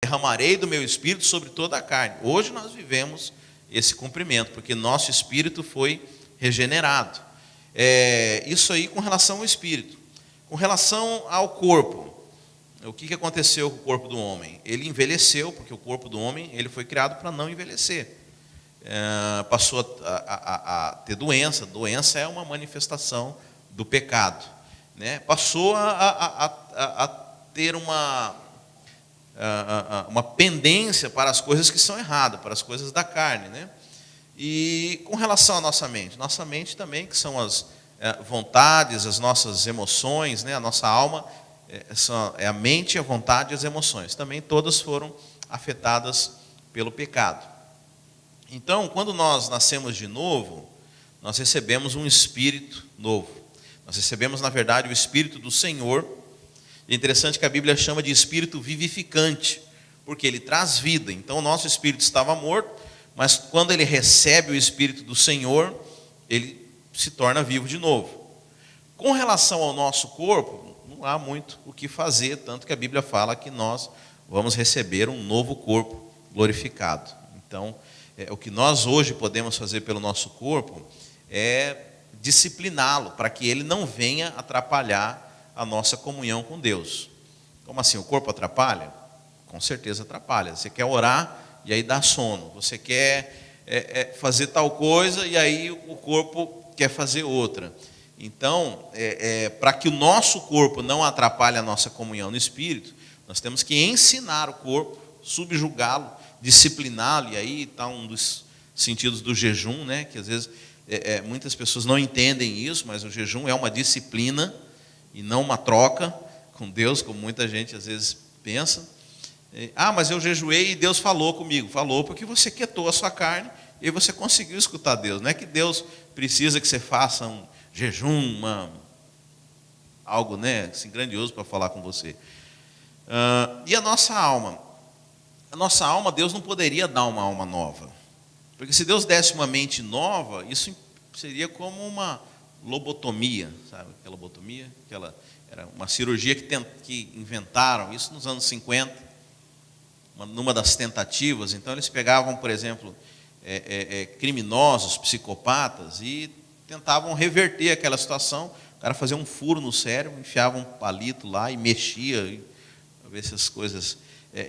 derramarei do meu espírito sobre toda a carne. Hoje nós vivemos esse cumprimento, porque nosso espírito foi regenerado. Isso aí com relação ao espírito. Com relação ao corpo, o que aconteceu com o corpo do homem? Ele envelheceu, porque o corpo do homem ele foi criado para não envelhecer. Passou a ter doença. Doença é uma manifestação do pecado, né? Passou a ter uma pendência para as coisas que são erradas, para as coisas da carne, né? E com relação à nossa mente também, que são as vontades, as nossas emoções, né? A nossa alma é a mente, a vontade e as emoções. Também todas foram afetadas pelo pecado. Então, quando nós nascemos de novo, nós recebemos um espírito novo. Nós recebemos, na verdade, o Espírito do Senhor. É interessante que a Bíblia chama de espírito vivificante, porque ele traz vida. Então, o nosso espírito estava morto, mas quando ele recebe o Espírito do Senhor, ele se torna vivo de novo. Com relação ao nosso corpo, não há muito o que fazer, tanto que a Bíblia fala que nós vamos receber um novo corpo glorificado. Então, o que nós hoje podemos fazer pelo nosso corpo é discipliná-lo, para que ele não venha atrapalhar a nossa comunhão com Deus. Como assim? O corpo atrapalha? Com certeza atrapalha. Você quer orar e aí dá sono. Você quer fazer tal coisa e aí o corpo quer fazer outra. Então, para que o nosso corpo não atrapalhe a nossa comunhão no Espírito, nós temos que ensinar o corpo, subjugá-lo, discipliná-lo. E aí está um dos sentidos do jejum, né? Que às vezes muitas pessoas não entendem isso, mas o jejum é uma disciplina e não uma troca com Deus, como muita gente às vezes pensa. Mas eu jejuei e Deus falou comigo. Falou porque você quietou a sua carne e você conseguiu escutar Deus. Não é que Deus precisa que você faça um jejum, algo, né, assim, grandioso para falar com você. E a nossa alma? A nossa alma, Deus não poderia dar uma alma nova. Porque se Deus desse uma mente nova, isso seria como uma lobotomia, sabe? Aquela lobotomia, era uma cirurgia que inventaram, isso nos anos 50, numa das tentativas. Então eles pegavam, por exemplo, criminosos, psicopatas, e tentavam reverter aquela situação. O cara fazia um furo no cérebro, enfiava um palito lá e mexia, para ver se as coisas...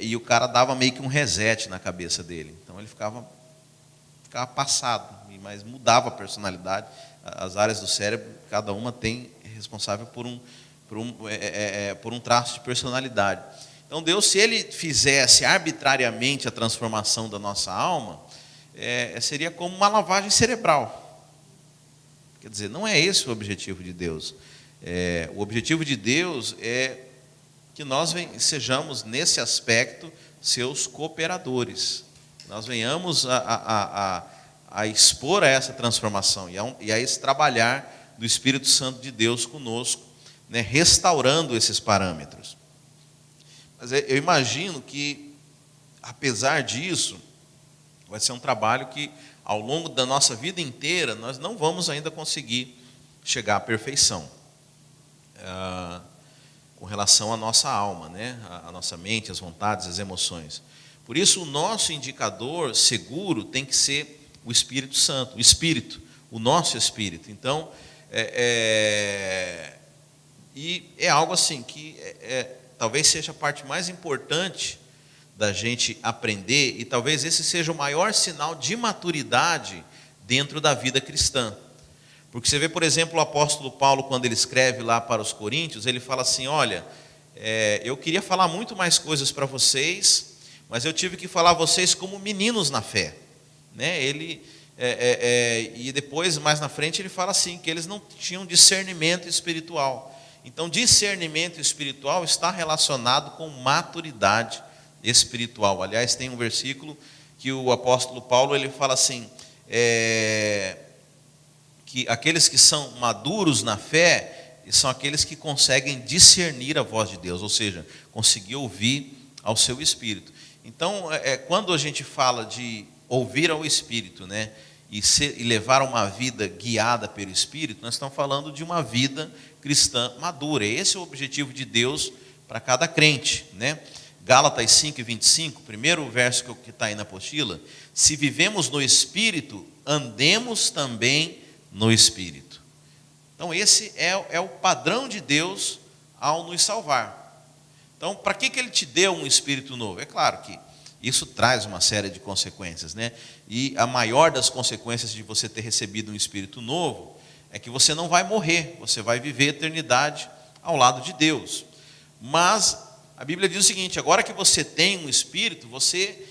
e o cara dava meio que um reset na cabeça dele. Então ele ficava passado, mas mudava a personalidade. As áreas do cérebro, cada uma é responsável por um traço de personalidade. Então Deus, se Ele fizesse arbitrariamente a transformação da nossa alma, seria como uma lavagem cerebral. Quer dizer, não é esse o objetivo de Deus. O objetivo de Deus é que nós sejamos, nesse aspecto, seus cooperadores. Nós venhamos a expor a essa transformação e a esse trabalhar do Espírito Santo de Deus conosco, né, restaurando esses parâmetros. Mas eu imagino que, apesar disso, vai ser um trabalho que, ao longo da nossa vida inteira, nós não vamos ainda conseguir chegar à perfeição. Com relação à nossa alma, né, a nossa mente, as vontades, as emoções. Por isso, o nosso indicador seguro tem que ser o Espírito Santo, o Espírito, o nosso Espírito. Então, e é algo assim que talvez seja a parte mais importante da gente aprender, e talvez esse seja o maior sinal de maturidade dentro da vida cristã. Porque você vê, por exemplo, o apóstolo Paulo, quando ele escreve lá para os Coríntios, ele fala assim: olha, eu queria falar muito mais coisas para vocês, mas eu tive que falar a vocês como meninos na fé, né? E depois, mais na frente, ele fala assim, que eles não tinham discernimento espiritual. Então, discernimento espiritual está relacionado com maturidade espiritual. Aliás, tem um versículo que o apóstolo Paulo ele fala assim, que aqueles que são maduros na fé são aqueles que conseguem discernir a voz de Deus, ou seja, conseguir ouvir ao seu Espírito. Então, quando a gente fala de ouvir ao Espírito, né, e levar uma vida guiada pelo Espírito, nós estamos falando de uma vida cristã madura. Esse é o objetivo de Deus para cada crente, né? Gálatas 5:25, primeiro verso que está aí na apostila: se vivemos no Espírito, andemos também no Espírito. Então esse é o padrão de Deus ao nos salvar. Então, para que Ele te deu um Espírito novo? É claro que isso traz uma série de consequências, né? E a maior das consequências de você ter recebido um Espírito novo é que você não vai morrer, você vai viver a eternidade ao lado de Deus. Mas a Bíblia diz o seguinte: agora que você tem um Espírito, você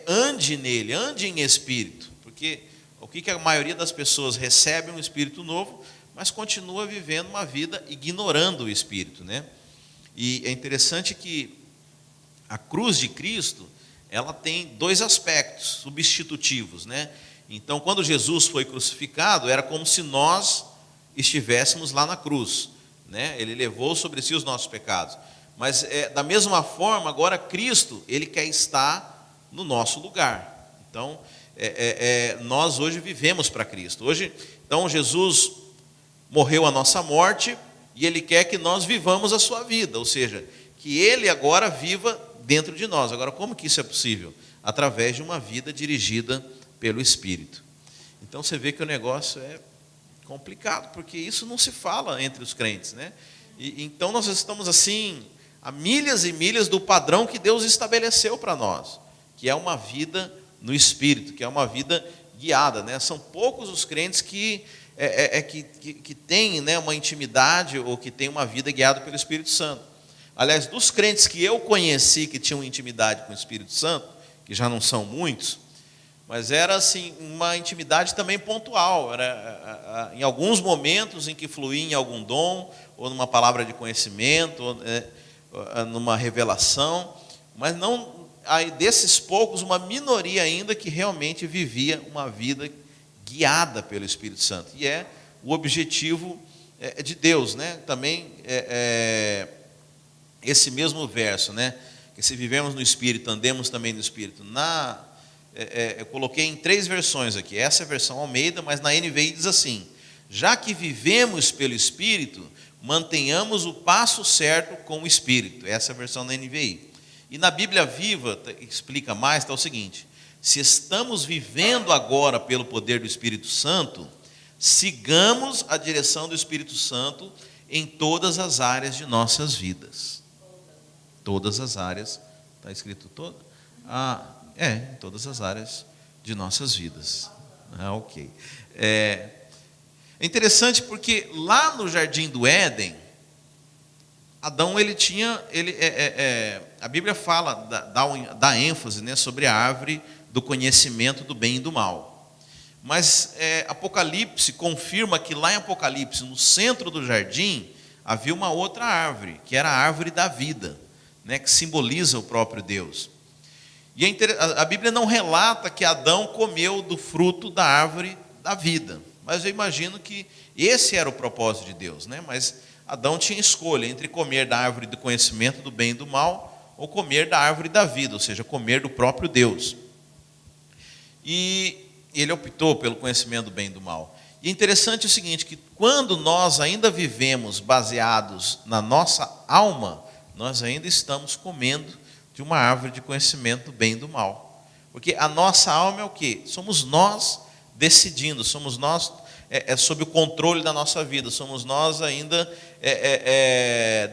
ande nele, ande em Espírito. Porque o que a maioria das pessoas recebe um Espírito novo, mas continua vivendo uma vida ignorando o Espírito, né? E é interessante que a cruz de Cristo, ela tem dois aspectos substitutivos, né? Então, quando Jesus foi crucificado, era como se nós estivéssemos lá na cruz, né? Ele levou sobre si os nossos pecados. Mas, da mesma forma, agora Cristo, Ele quer estar no nosso lugar. Então, nós hoje vivemos para Cristo. Hoje, então, Jesus morreu a nossa morte e Ele quer que nós vivamos a sua vida, ou seja, que Ele agora viva dentro de nós. Agora, como que isso é possível? Através de uma vida dirigida pelo Espírito. Então você vê que o negócio é complicado, porque isso não se fala entre os crentes, né? Então nós estamos assim, a milhas e milhas do padrão que Deus estabeleceu para nós, que é uma vida no Espírito, que é uma vida guiada, né? São poucos os crentes que têm, né, uma intimidade ou que têm uma vida guiada pelo Espírito Santo. Aliás, dos crentes que eu conheci que tinham intimidade com o Espírito Santo, que já não são muitos, mas era assim, uma intimidade também pontual, era em alguns momentos em que fluía em algum dom, ou numa palavra de conhecimento, ou numa revelação, mas não, aí desses poucos, uma minoria ainda que realmente vivia uma vida guiada pelo Espírito Santo, e é o objetivo de Deus, né? Também esse mesmo verso, né? Que se vivemos no Espírito, andemos também no Espírito. Eu coloquei em 3 versões aqui. Essa é a versão Almeida, mas na NVI diz assim: já que vivemos pelo Espírito, mantenhamos o passo certo com o Espírito. Essa é a versão da NVI. E na Bíblia Viva, explica mais, está o seguinte: se estamos vivendo agora pelo poder do Espírito Santo, sigamos a direção do Espírito Santo em todas as áreas de nossas vidas. Todas as áreas, está escrito toda? Em todas as áreas de nossas vidas. Ok. É interessante porque lá no Jardim do Éden, Adão, ele tinha, a Bíblia fala, dá ênfase, né, sobre a árvore do conhecimento do bem e do mal. Mas Apocalipse confirma que lá em Apocalipse, no centro do jardim, havia uma outra árvore, que era a árvore da vida, né, que simboliza o próprio Deus. E a Bíblia não relata que Adão comeu do fruto da árvore da vida, mas eu imagino que esse era o propósito de Deus, né? Mas Adão tinha escolha entre comer da árvore do conhecimento do bem e do mal, ou comer da árvore da vida, ou seja, comer do próprio Deus. E ele optou pelo conhecimento do bem e do mal. E é interessante o seguinte, que quando nós ainda vivemos baseados na nossa alma, nós ainda estamos comendo de uma árvore de conhecimento do bem e do mal. Porque a nossa alma é o quê? Somos nós decidindo, somos nós sob o controle da nossa vida, somos nós ainda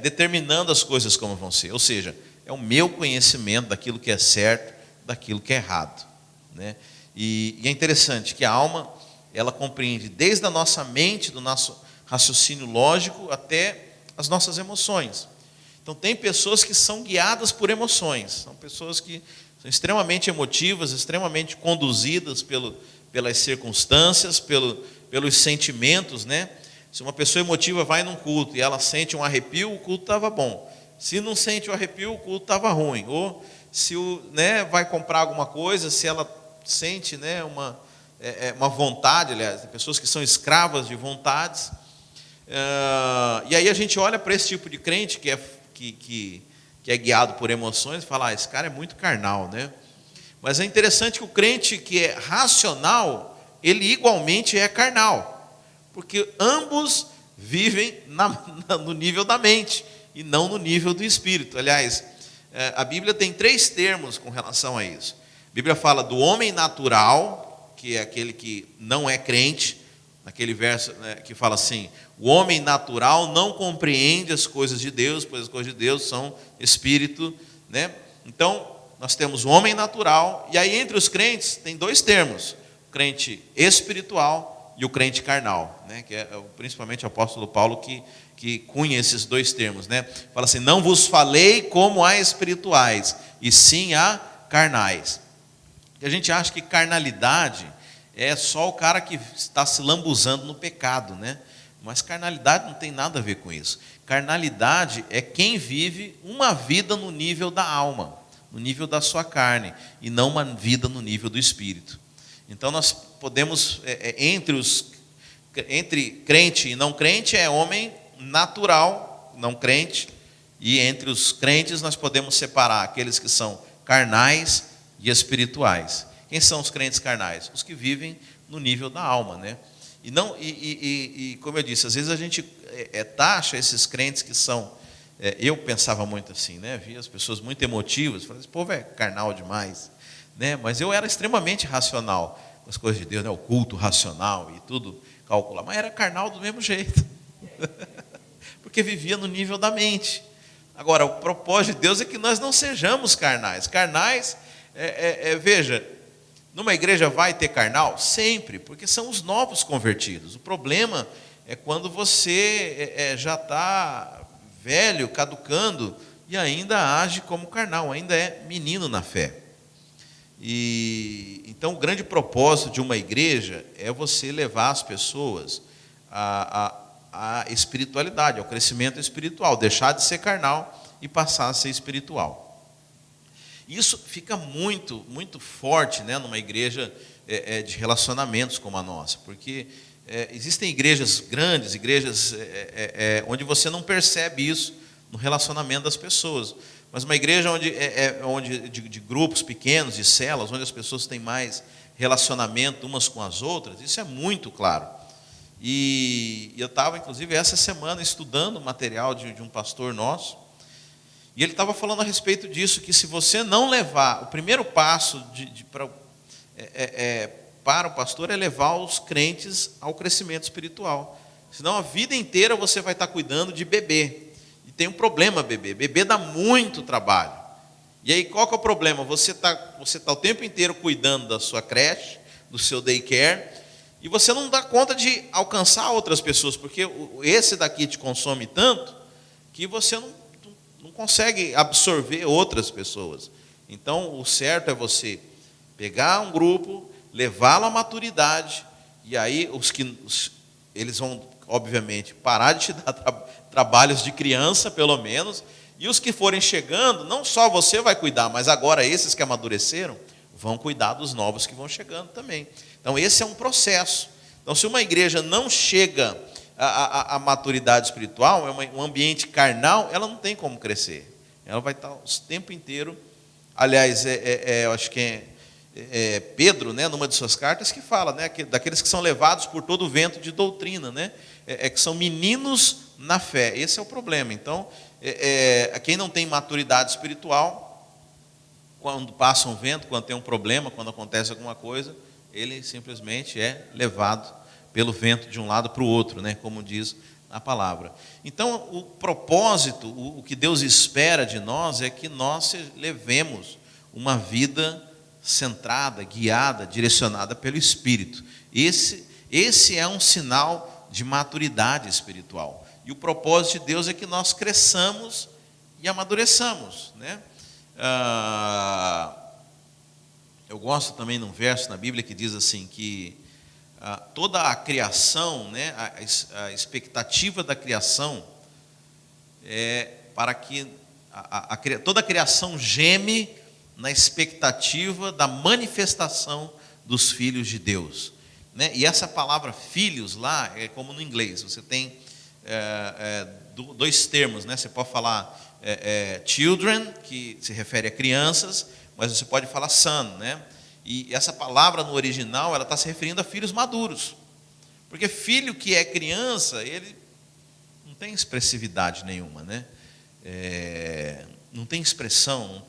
determinando as coisas como vão ser. Ou seja, é o meu conhecimento daquilo que é certo, daquilo que é errado, né? E é interessante que a alma, ela compreende desde a nossa mente, do nosso raciocínio lógico, até as nossas emoções. Então tem pessoas que são guiadas por emoções, são pessoas que são extremamente emotivas, extremamente conduzidas pelas circunstâncias, pelos sentimentos, né? Se uma pessoa emotiva vai num culto e ela sente um arrepio, o culto estava bom. Se não sente o arrepio, o culto estava ruim. Ou se vai comprar alguma coisa, se ela sente, né, uma vontade, aliás, tem pessoas que são escravas de vontades. E aí a gente olha para esse tipo de crente que é guiado por emoções e fala, esse cara é muito carnal, né? Mas é interessante que o crente que é racional, ele igualmente é carnal, porque ambos vivem no nível da mente e não no nível do espírito. Aliás, a Bíblia tem 3 termos com relação a isso. A Bíblia fala do homem natural, que é aquele que não é crente, naquele verso, né, que fala assim: o homem natural não compreende as coisas de Deus, pois as coisas de Deus são espírito, né? Então, nós temos o homem natural, e aí entre os crentes tem 2 termos: o crente espiritual e o crente carnal, né? Que é principalmente o apóstolo Paulo que cunha esses 2 termos, né? Fala assim: não vos falei como a espirituais, e sim a carnais. A gente acha que carnalidade é só o cara que está se lambuzando no pecado, né? Mas carnalidade não tem nada a ver com isso. Carnalidade é quem vive uma vida no nível da alma, no nível da sua carne, e não uma vida no nível do espírito. Então nós podemos, entre crente e não crente, é homem natural, não crente, e entre os crentes nós podemos separar aqueles que são carnais e espirituais. Quem são os crentes carnais? Os que vivem no nível da alma, né? E como eu disse, às vezes a gente taxa esses crentes que são... eu pensava muito assim, né? Via as pessoas muito emotivas, falava: esse povo é carnal demais, né? Mas eu era extremamente racional com as coisas de Deus, né? O culto racional e tudo calcular, mas era carnal do mesmo jeito, porque vivia no nível da mente. Agora, o propósito de Deus é que nós não sejamos carnais. Carnais, veja, numa igreja vai ter carnal? Sempre, porque são os novos convertidos. O problema é quando você já está velho, caducando, e ainda age como carnal, ainda é menino na fé. E então o grande propósito de uma igreja é você levar as pessoas à espiritualidade, ao crescimento espiritual, deixar de ser carnal e passar a ser espiritual. Isso fica muito, muito forte, né, numa igreja de relacionamentos como a nossa, porque existem igrejas grandes, igrejas onde você não percebe isso no relacionamento das pessoas, mas uma igreja onde de grupos pequenos, de células, onde as pessoas têm mais relacionamento umas com as outras, isso é muito claro. E eu estava, inclusive, essa semana estudando material de um pastor nosso, e ele estava falando a respeito disso, que se você não levar, o primeiro passo para o pastor é levar os crentes ao crescimento espiritual. Senão a vida inteira você vai estar cuidando de bebê. E tem um problema, bebê. Bebê dá muito trabalho. E aí qual que é o problema? Você tá o tempo inteiro cuidando da sua creche, do seu daycare, e você não dá conta de alcançar outras pessoas, porque esse daqui te consome tanto que você não consegue absorver outras pessoas. Então, o certo é você pegar um grupo, levá-lo à maturidade, e aí eles vão, obviamente, parar de te dar trabalhos de criança, pelo menos, e os que forem chegando, não só você vai cuidar, mas agora esses que amadureceram vão cuidar dos novos que vão chegando também. Então, esse é um processo. Então, se uma igreja não chega à maturidade espiritual, um ambiente carnal, ela não tem como crescer. Ela vai estar o tempo inteiro. Aliás, eu acho que Pedro, né, numa de suas cartas, que fala, né, daqueles que são levados por todo o vento de doutrina, né, que são meninos na fé. Esse é o problema. Então, quem não tem maturidade espiritual, quando passa um vento, quando tem um problema, quando acontece alguma coisa, ele simplesmente é levado pelo vento de um lado para o outro, né, como diz a palavra. Então, o propósito, o que Deus espera de nós é que nós levemos uma vida centrada, guiada, direcionada pelo Espírito. Esse é um sinal de maturidade espiritual. E o propósito de Deus é que nós cresçamos e amadureçamos, né? Eu gosto também de um verso na Bíblia que diz assim, que toda a criação, né, a expectativa da criação é para que toda a criação geme na expectativa da manifestação dos filhos de Deus, né? E essa palavra filhos lá é como no inglês, você tem 2 termos, né? Você pode falar children, que se refere a crianças, mas você pode falar son, né? E essa palavra no original, ela está se referindo a filhos maduros. Porque filho que é criança, ele não tem expressividade nenhuma, né? não tem expressão,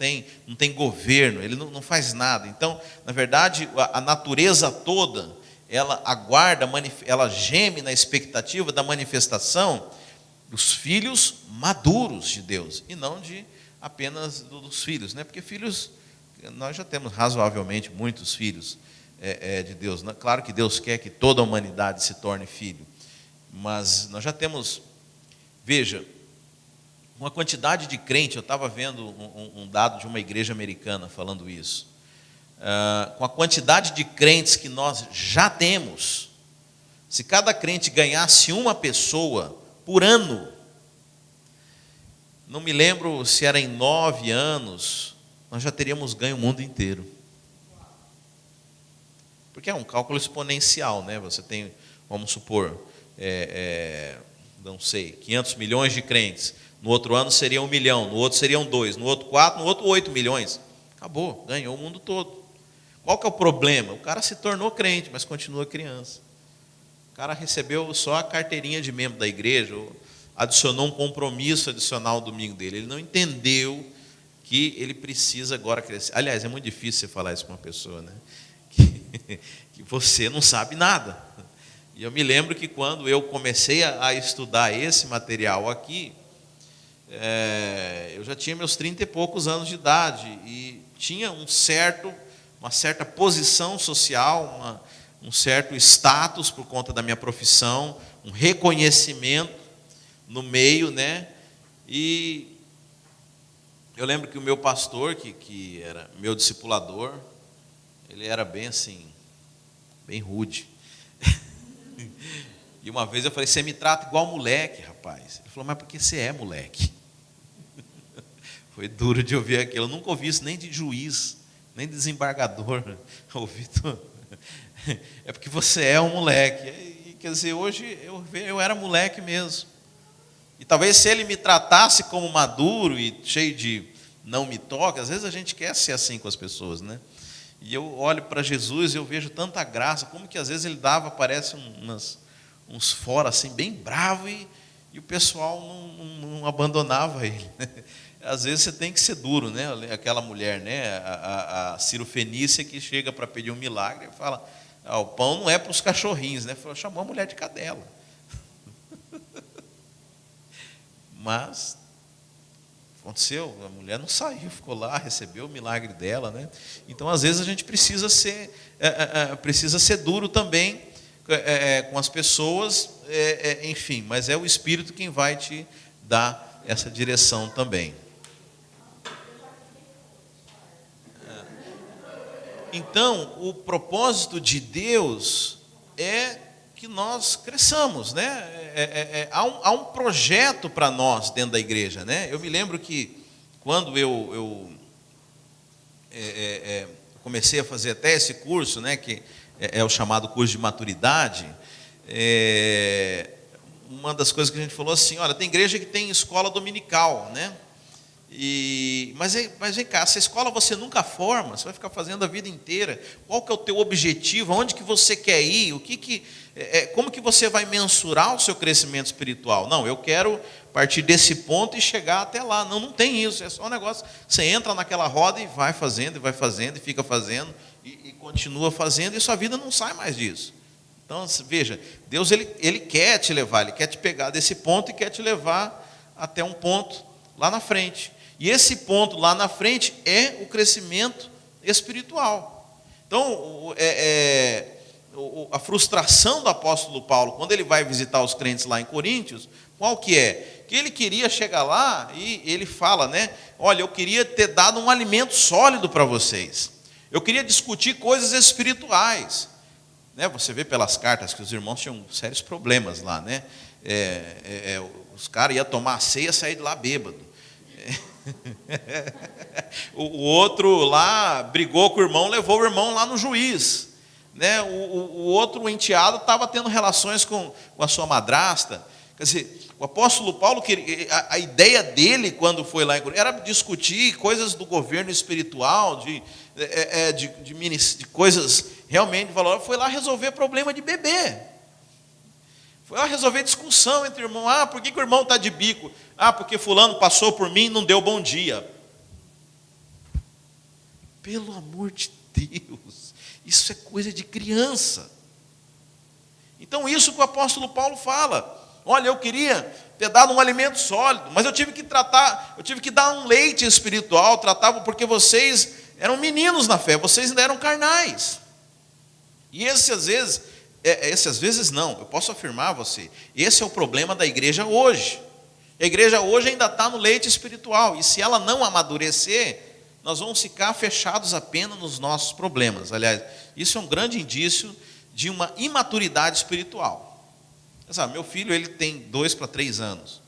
não tem governo, ele não faz nada. Então, na verdade, a natureza toda, ela aguarda, ela geme na expectativa da manifestação dos filhos maduros de Deus, e não de apenas dos filhos, né? Porque filhos, nós já temos razoavelmente muitos filhos de Deus. Claro que Deus quer que toda a humanidade se torne filho, mas nós já temos, veja, uma quantidade de crente. Eu estava vendo um dado de uma igreja americana falando isso. Com a quantidade de crentes que nós já temos, se cada crente ganhasse uma pessoa por ano, não me lembro se era em 9 anos, nós já teríamos ganho o mundo inteiro. Porque é um cálculo exponencial, né? Você tem, vamos supor, não sei, 500 milhões de crentes. No outro ano seria 1 milhão, no outro seriam 2, no outro 4, no outro 8 milhões. Acabou, ganhou o mundo todo. Qual que é o problema? O cara se tornou crente, mas continua criança. O cara recebeu só a carteirinha de membro da igreja, ou adicionou um compromisso adicional no domingo dele. Ele não entendeu que ele precisa agora crescer. Aliás, é muito difícil você falar isso para uma pessoa, né? Que você não sabe nada. E eu me lembro que quando eu comecei a estudar esse material aqui, eu já tinha meus 30 e poucos anos de idade, e tinha uma certa posição social, um certo status por conta da minha profissão, um reconhecimento no meio, né? E eu lembro que o meu pastor, que era meu discipulador, ele era bem assim, bem rude. E uma vez eu falei: você me trata igual moleque, rapaz. Ele falou: mas por que você é moleque? Foi duro de ouvir aquilo. Eu nunca ouvi isso nem de juiz, nem de desembargador. É porque você é um moleque. E, quer dizer, hoje eu era moleque mesmo. E talvez se ele me tratasse como maduro e cheio de não me toca, às vezes a gente quer ser assim com as pessoas, né? E eu olho para Jesus e eu vejo tanta graça, como que às vezes ele dava, parece uns fora assim, bem bravo, e o pessoal não abandonava ele, né? Às vezes você tem que ser duro, né? Aquela mulher, né? A Cirofenícia, que chega para pedir um milagre e fala: o pão não é para os cachorrinhos, né? Chamou a mulher de cadela. Mas aconteceu, a mulher não saiu, ficou lá, recebeu o milagre dela, né? Então, às vezes a gente precisa ser duro também com as pessoas, enfim, mas é o Espírito quem vai te dar essa direção também. Então, o propósito de Deus é que nós cresçamos, né? Há um projeto para nós dentro da igreja, né? Eu me lembro que quando eu comecei a fazer até esse curso, né, que é o chamado curso de maturidade, uma das coisas que a gente falou assim: olha, tem igreja que tem escola dominical, né? Mas vem cá, essa escola você nunca forma, você vai ficar fazendo a vida inteira. Qual que é o teu objetivo? Aonde que você quer ir? Como que você vai mensurar o seu crescimento espiritual? Não, eu quero partir desse ponto e chegar até lá. Não tem isso, é só um negócio. Você entra naquela roda e vai fazendo, e fica fazendo, e continua fazendo, e sua vida não sai mais disso. Então, veja, Deus ele quer te levar, Ele quer te pegar desse ponto e quer te levar até um ponto lá na frente. E esse ponto lá na frente é o crescimento espiritual. Então, a frustração do apóstolo Paulo, quando ele vai visitar os crentes lá em Coríntios, qual que é? Que ele queria chegar lá e ele fala, né? Olha, eu queria ter dado um alimento sólido para vocês. Eu queria discutir coisas espirituais. Né? Você vê pelas cartas que os irmãos tinham sérios problemas lá, né? Os caras iam tomar a ceia e sair de lá bêbado. O outro lá brigou com o irmão, levou o irmão lá no juiz, né? O outro enteado estava tendo relações com a sua madrasta. Quer dizer, o apóstolo Paulo, a ideia dele quando foi lá em Coríntios era discutir coisas do governo espiritual, de coisas realmente de valor. Foi lá resolver problema de bebê. Foi lá resolver discussão entre irmãos. Por que o irmão está de bico? Porque fulano passou por mim e não deu bom dia. Pelo amor de Deus, isso é coisa de criança. Então isso que o apóstolo Paulo fala: olha, eu queria ter dado um alimento sólido, mas eu tive que dar um leite espiritual, porque vocês eram meninos na fé, vocês ainda eram carnais. E esse às vezes não, eu posso afirmar a você, esse é o problema da igreja hoje. A igreja hoje ainda está no leite espiritual, e se ela não amadurecer, nós vamos ficar fechados apenas nos nossos problemas. Aliás, isso é um grande indício de uma imaturidade espiritual. Sabe, meu filho, ele tem 2 para 3 anos,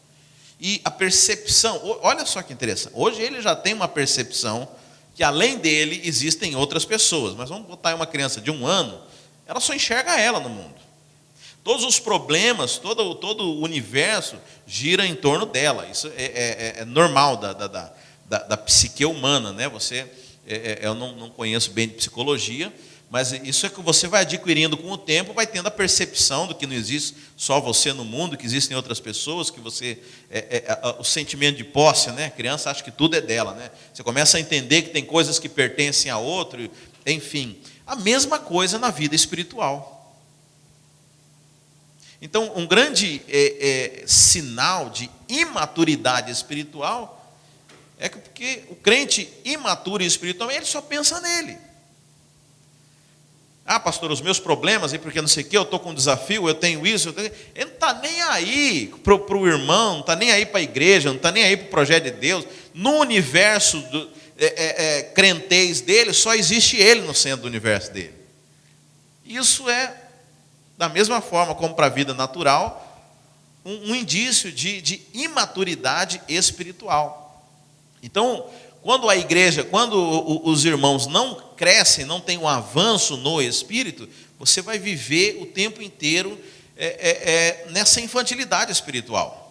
e a percepção, olha só que interessante, hoje ele já tem uma percepção que além dele existem outras pessoas, mas vamos botar uma criança de 1 ano, ela só enxerga ela no mundo. Todos os problemas, todo o universo gira em torno dela. Isso é normal da psique humana, né? Eu não conheço bem de psicologia, mas isso é que você vai adquirindo com o tempo, vai tendo a percepção do que não existe só você no mundo, que existem outras pessoas, que você o sentimento de posse, né? A criança acha que tudo é dela, né? Você começa a entender que tem coisas que pertencem a outro, enfim. A mesma coisa na vida espiritual. Então, um grande sinal de imaturidade espiritual é que porque o crente imaturo espiritualmente, ele só pensa nele. Ah, pastor, os meus problemas, porque não sei o que, eu estou com um desafio, eu tenho isso, ele não está nem aí para o irmão, não está nem aí para a igreja, não está nem aí para o projeto de Deus. No universo crentez dele, só existe ele no centro do universo dele. Isso é, da mesma forma como para a vida natural, um indício de imaturidade espiritual. Então, quando a igreja, quando os irmãos não crescem, não têm um avanço no espírito, você vai viver o tempo inteiro nessa infantilidade espiritual.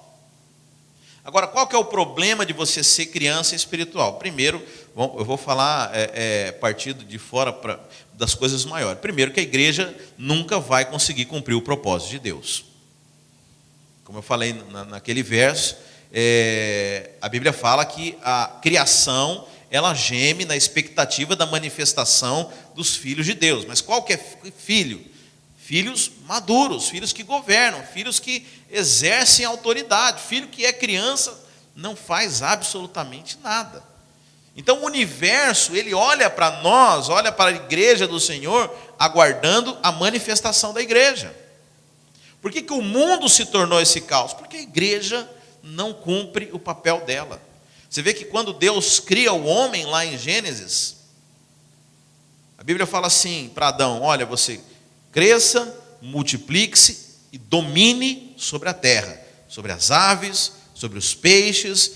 Agora, qual que é o problema de você ser criança espiritual? Primeiro, eu vou falar partindo de fora das coisas maiores. Primeiro, que a igreja nunca vai conseguir cumprir o propósito de Deus. Como eu falei naquele verso, a Bíblia fala que a criação, ela geme na expectativa da manifestação dos filhos de Deus. Mas qual que é filho? Filhos maduros, filhos que governam, filhos que exercem autoridade. Filho que é criança não faz absolutamente nada. Então o universo, ele olha para nós, olha para a igreja do Senhor, aguardando a manifestação da igreja. Por que o mundo se tornou esse caos? Porque a igreja não cumpre o papel dela. Você vê que quando Deus cria o homem lá em Gênesis, a Bíblia fala assim para Adão: olha, você cresça, multiplique-se e domine sobre a terra, sobre as aves, sobre os peixes,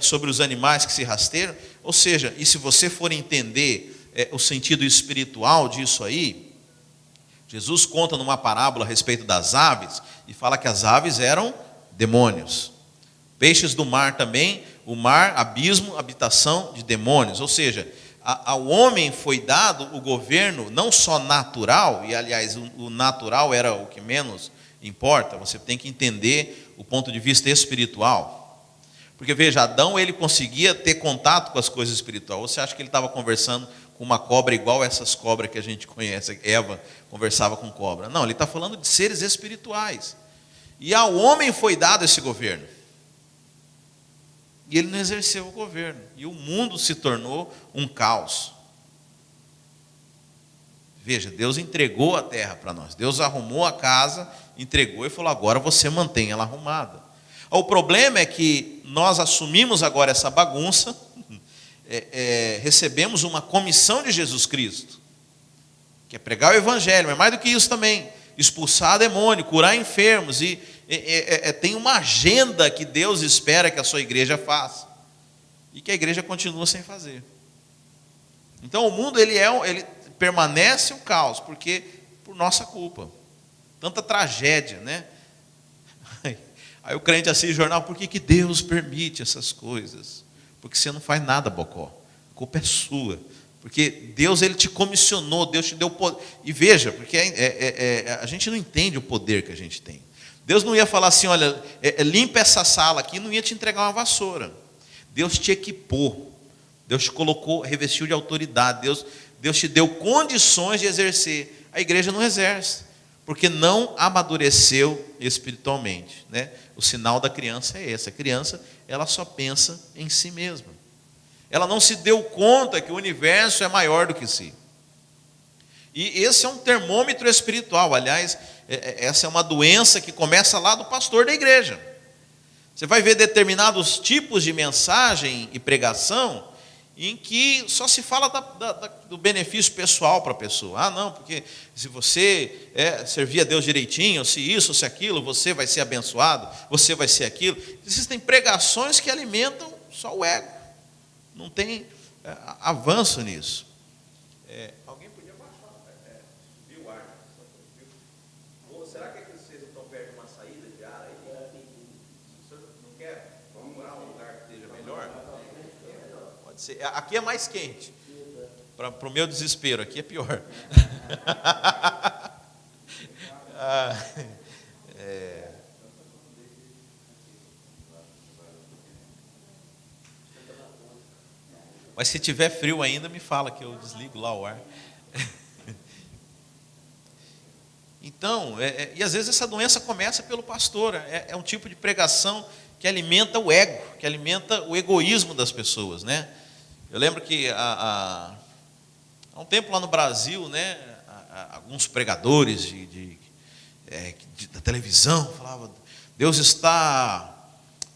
sobre os animais que se rasteiram. Ou seja, e se você for entender o sentido espiritual disso aí, Jesus conta numa parábola a respeito das aves e fala que as aves eram demônios. Peixes do mar também, o mar, abismo, habitação de demônios. Ou seja, ao homem foi dado o governo não só natural, e aliás o natural era o que menos importa, você tem que entender o ponto de vista espiritual. Porque veja, Adão, ele conseguia ter contato com as coisas espirituais. Você acha que ele estava conversando com uma cobra igual essas cobras que a gente conhece? Eva conversava com cobra. Não, ele está falando de seres espirituais. E ao homem foi dado esse governo. E ele não exerceu o governo. E o mundo se tornou um caos. Veja, Deus entregou a terra para nós. Deus arrumou a casa, entregou e falou: agora você mantém ela arrumada. O problema é que nós assumimos agora essa bagunça, recebemos uma comissão de Jesus Cristo, que é pregar o evangelho, mas mais do que isso também, expulsar demônio, curar enfermos, e tem uma agenda que Deus espera que a sua igreja faça, e que a igreja continua sem fazer. Então o mundo ele permanece um caos, porque por nossa culpa, tanta tragédia, né? Aí o crente assiste jornal: por que Deus permite essas coisas? Porque você não faz nada, bocó. A culpa é sua. Porque Deus, ele te comissionou, Deus te deu poder. E veja, porque a gente não entende o poder que a gente tem. Deus não ia falar assim: olha, limpa essa sala aqui, não ia te entregar uma vassoura. Deus te equipou Deus te colocou, revestiu de autoridade. Deus te deu condições de exercer. A igreja não exerce, porque não amadureceu espiritualmente, né? O sinal da criança é esse. A criança, ela só pensa em si mesma. Ela não se deu conta que o universo é maior do que si. E esse é um termômetro espiritual. Aliás, essa é uma doença que começa lá do pastor da igreja. Você vai ver determinados tipos de mensagem e pregação em que só se fala do benefício pessoal para a pessoa. Ah, não, porque se você servir a Deus direitinho, se isso, se aquilo, você vai ser abençoado, você vai ser aquilo. Existem pregações que alimentam só o ego. Não tem avanço nisso. Alguém podia baixar, subir o ar. Ou será que vocês não estão perto de uma saída de ar aí? O senhor não quer? Vamos procurar um lugar que esteja melhor? Pode ser. Aqui é mais quente. Para o meu desespero, aqui é pior. Mas se tiver frio ainda, me fala que eu desligo lá o ar. Então, e às vezes essa doença começa pelo pastor. É um tipo de pregação que alimenta o ego, que alimenta o egoísmo das pessoas, né? Eu lembro que há um tempo lá no Brasil, né, alguns pregadores da televisão falavam: Deus está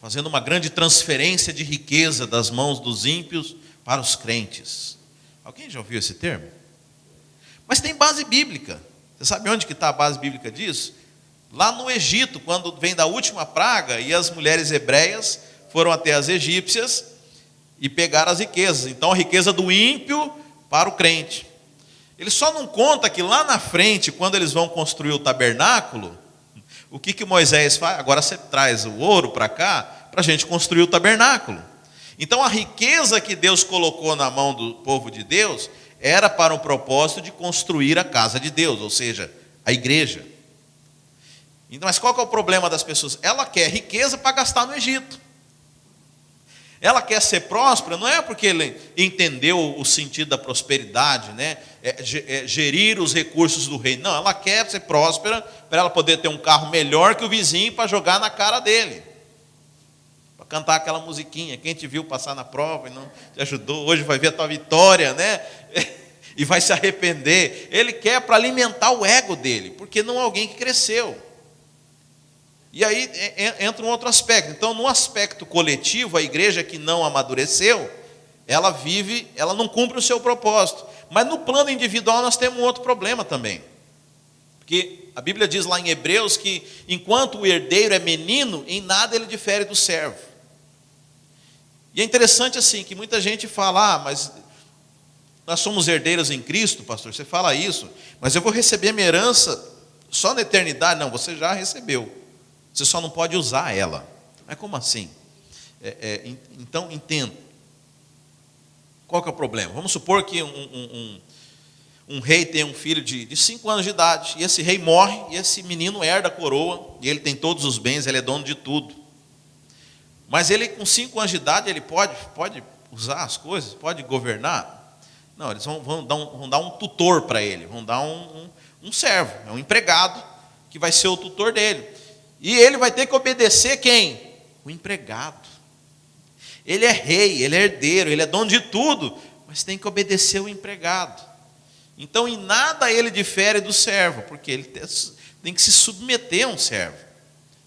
fazendo uma grande transferência de riqueza das mãos dos ímpios para os crentes. Alguém já ouviu esse termo? Mas tem base bíblica. Você sabe onde que está a base bíblica disso? Lá no Egito, quando vem da última praga e as mulheres hebreias foram até as egípcias e pegaram as riquezas. Então a riqueza do ímpio para o crente. Ele só não conta que lá na frente, quando eles vão construir o tabernáculo, o que Moisés faz? Agora você traz o ouro para cá para a gente construir o tabernáculo. Então a riqueza que Deus colocou na mão do povo de Deus era para o propósito de construir a casa de Deus, ou seja, a igreja. Então, mas qual que é o problema das pessoas? Ela quer riqueza para gastar no Egito. Ela quer ser próspera, não é porque ele entendeu o sentido da prosperidade, né? Gerir os recursos do reino. Não, ela quer ser próspera para ela poder ter um carro melhor que o vizinho para jogar na cara dele. Cantar aquela musiquinha, quem te viu passar na prova e não te ajudou, hoje vai ver a tua vitória, né? E vai se arrepender. Ele quer para alimentar o ego dele, porque não é alguém que cresceu. E aí entra um outro aspecto. Então, no aspecto coletivo, a igreja que não amadureceu, ela não cumpre o seu propósito. Mas no plano individual nós temos um outro problema também. Porque a Bíblia diz lá em Hebreus que enquanto o herdeiro é menino, em nada ele difere do servo. E é interessante assim, que muita gente fala: mas nós somos herdeiros em Cristo, pastor, você fala isso, mas eu vou receber minha herança só na eternidade. Não, você já recebeu, você só não pode usar ela. Mas como assim? Então, entenda. Qual que é o problema? Vamos supor que um rei tem um filho de 5 anos de idade, e esse rei morre, e esse menino herda a coroa, e ele tem todos os bens, ele é dono de tudo. Mas ele, com 5 anos de idade, ele pode usar as coisas, pode governar? Não, eles vão dar um tutor para ele, vão dar um servo, um empregado, que vai ser o tutor dele. E ele vai ter que obedecer quem? O empregado. Ele é rei, ele é herdeiro, ele é dono de tudo, mas tem que obedecer o empregado. Então, em nada ele difere do servo, porque ele tem que se submeter a um servo.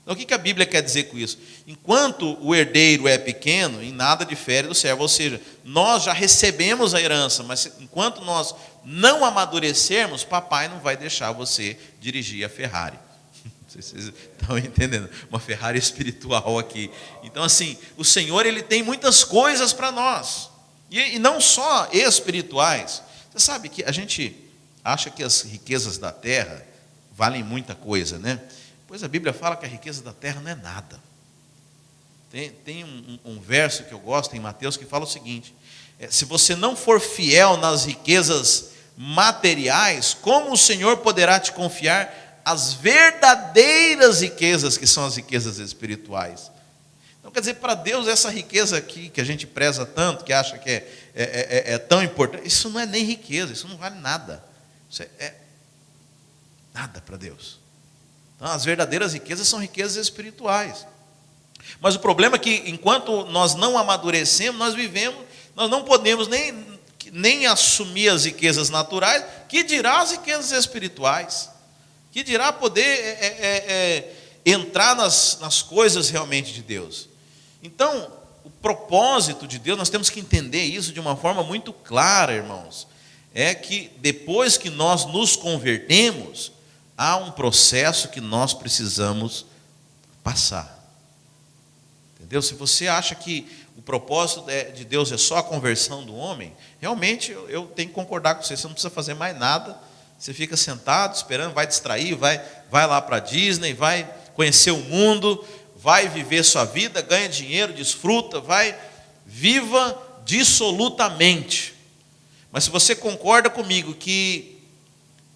Então, o que a Bíblia quer dizer com isso? Enquanto o herdeiro é pequeno, em nada difere do servo. Ou seja, nós já recebemos a herança, mas enquanto nós não amadurecermos, papai não vai deixar você dirigir a Ferrari. Não sei se vocês estão entendendo. Uma Ferrari espiritual aqui. Então, assim, o Senhor, Ele tem muitas coisas para nós. E não só espirituais. Você sabe que a gente acha que as riquezas da terra valem muita coisa, né? Pois a Bíblia fala que a riqueza da terra não é nada. Tem um verso que eu gosto em Mateus que fala o seguinte: se você não for fiel nas riquezas materiais, como o Senhor poderá te confiar as verdadeiras riquezas, que são as riquezas espirituais? Então, quer dizer, para Deus, essa riqueza aqui, que a gente preza tanto, que acha que é tão importante, isso não é nem riqueza, isso não vale nada. Isso é nada para Deus. Então, as verdadeiras riquezas são riquezas espirituais. Mas o problema é que, enquanto nós não amadurecemos, nós não podemos nem assumir as riquezas naturais, que dirá as riquezas espirituais, que dirá poder entrar nas coisas realmente de Deus. Então, o propósito de Deus, nós temos que entender isso de uma forma muito clara, irmãos, é que depois que nós nos convertemos, há um processo que nós precisamos passar. Entendeu? Se você acha que o propósito de Deus é só a conversão do homem, realmente eu tenho que concordar com você. Você não precisa fazer mais nada. Você fica sentado, esperando, vai distrair, vai lá para a Disney, vai conhecer o mundo, vai viver sua vida, ganha dinheiro, desfruta, viva dissolutamente. Mas se você concorda comigo que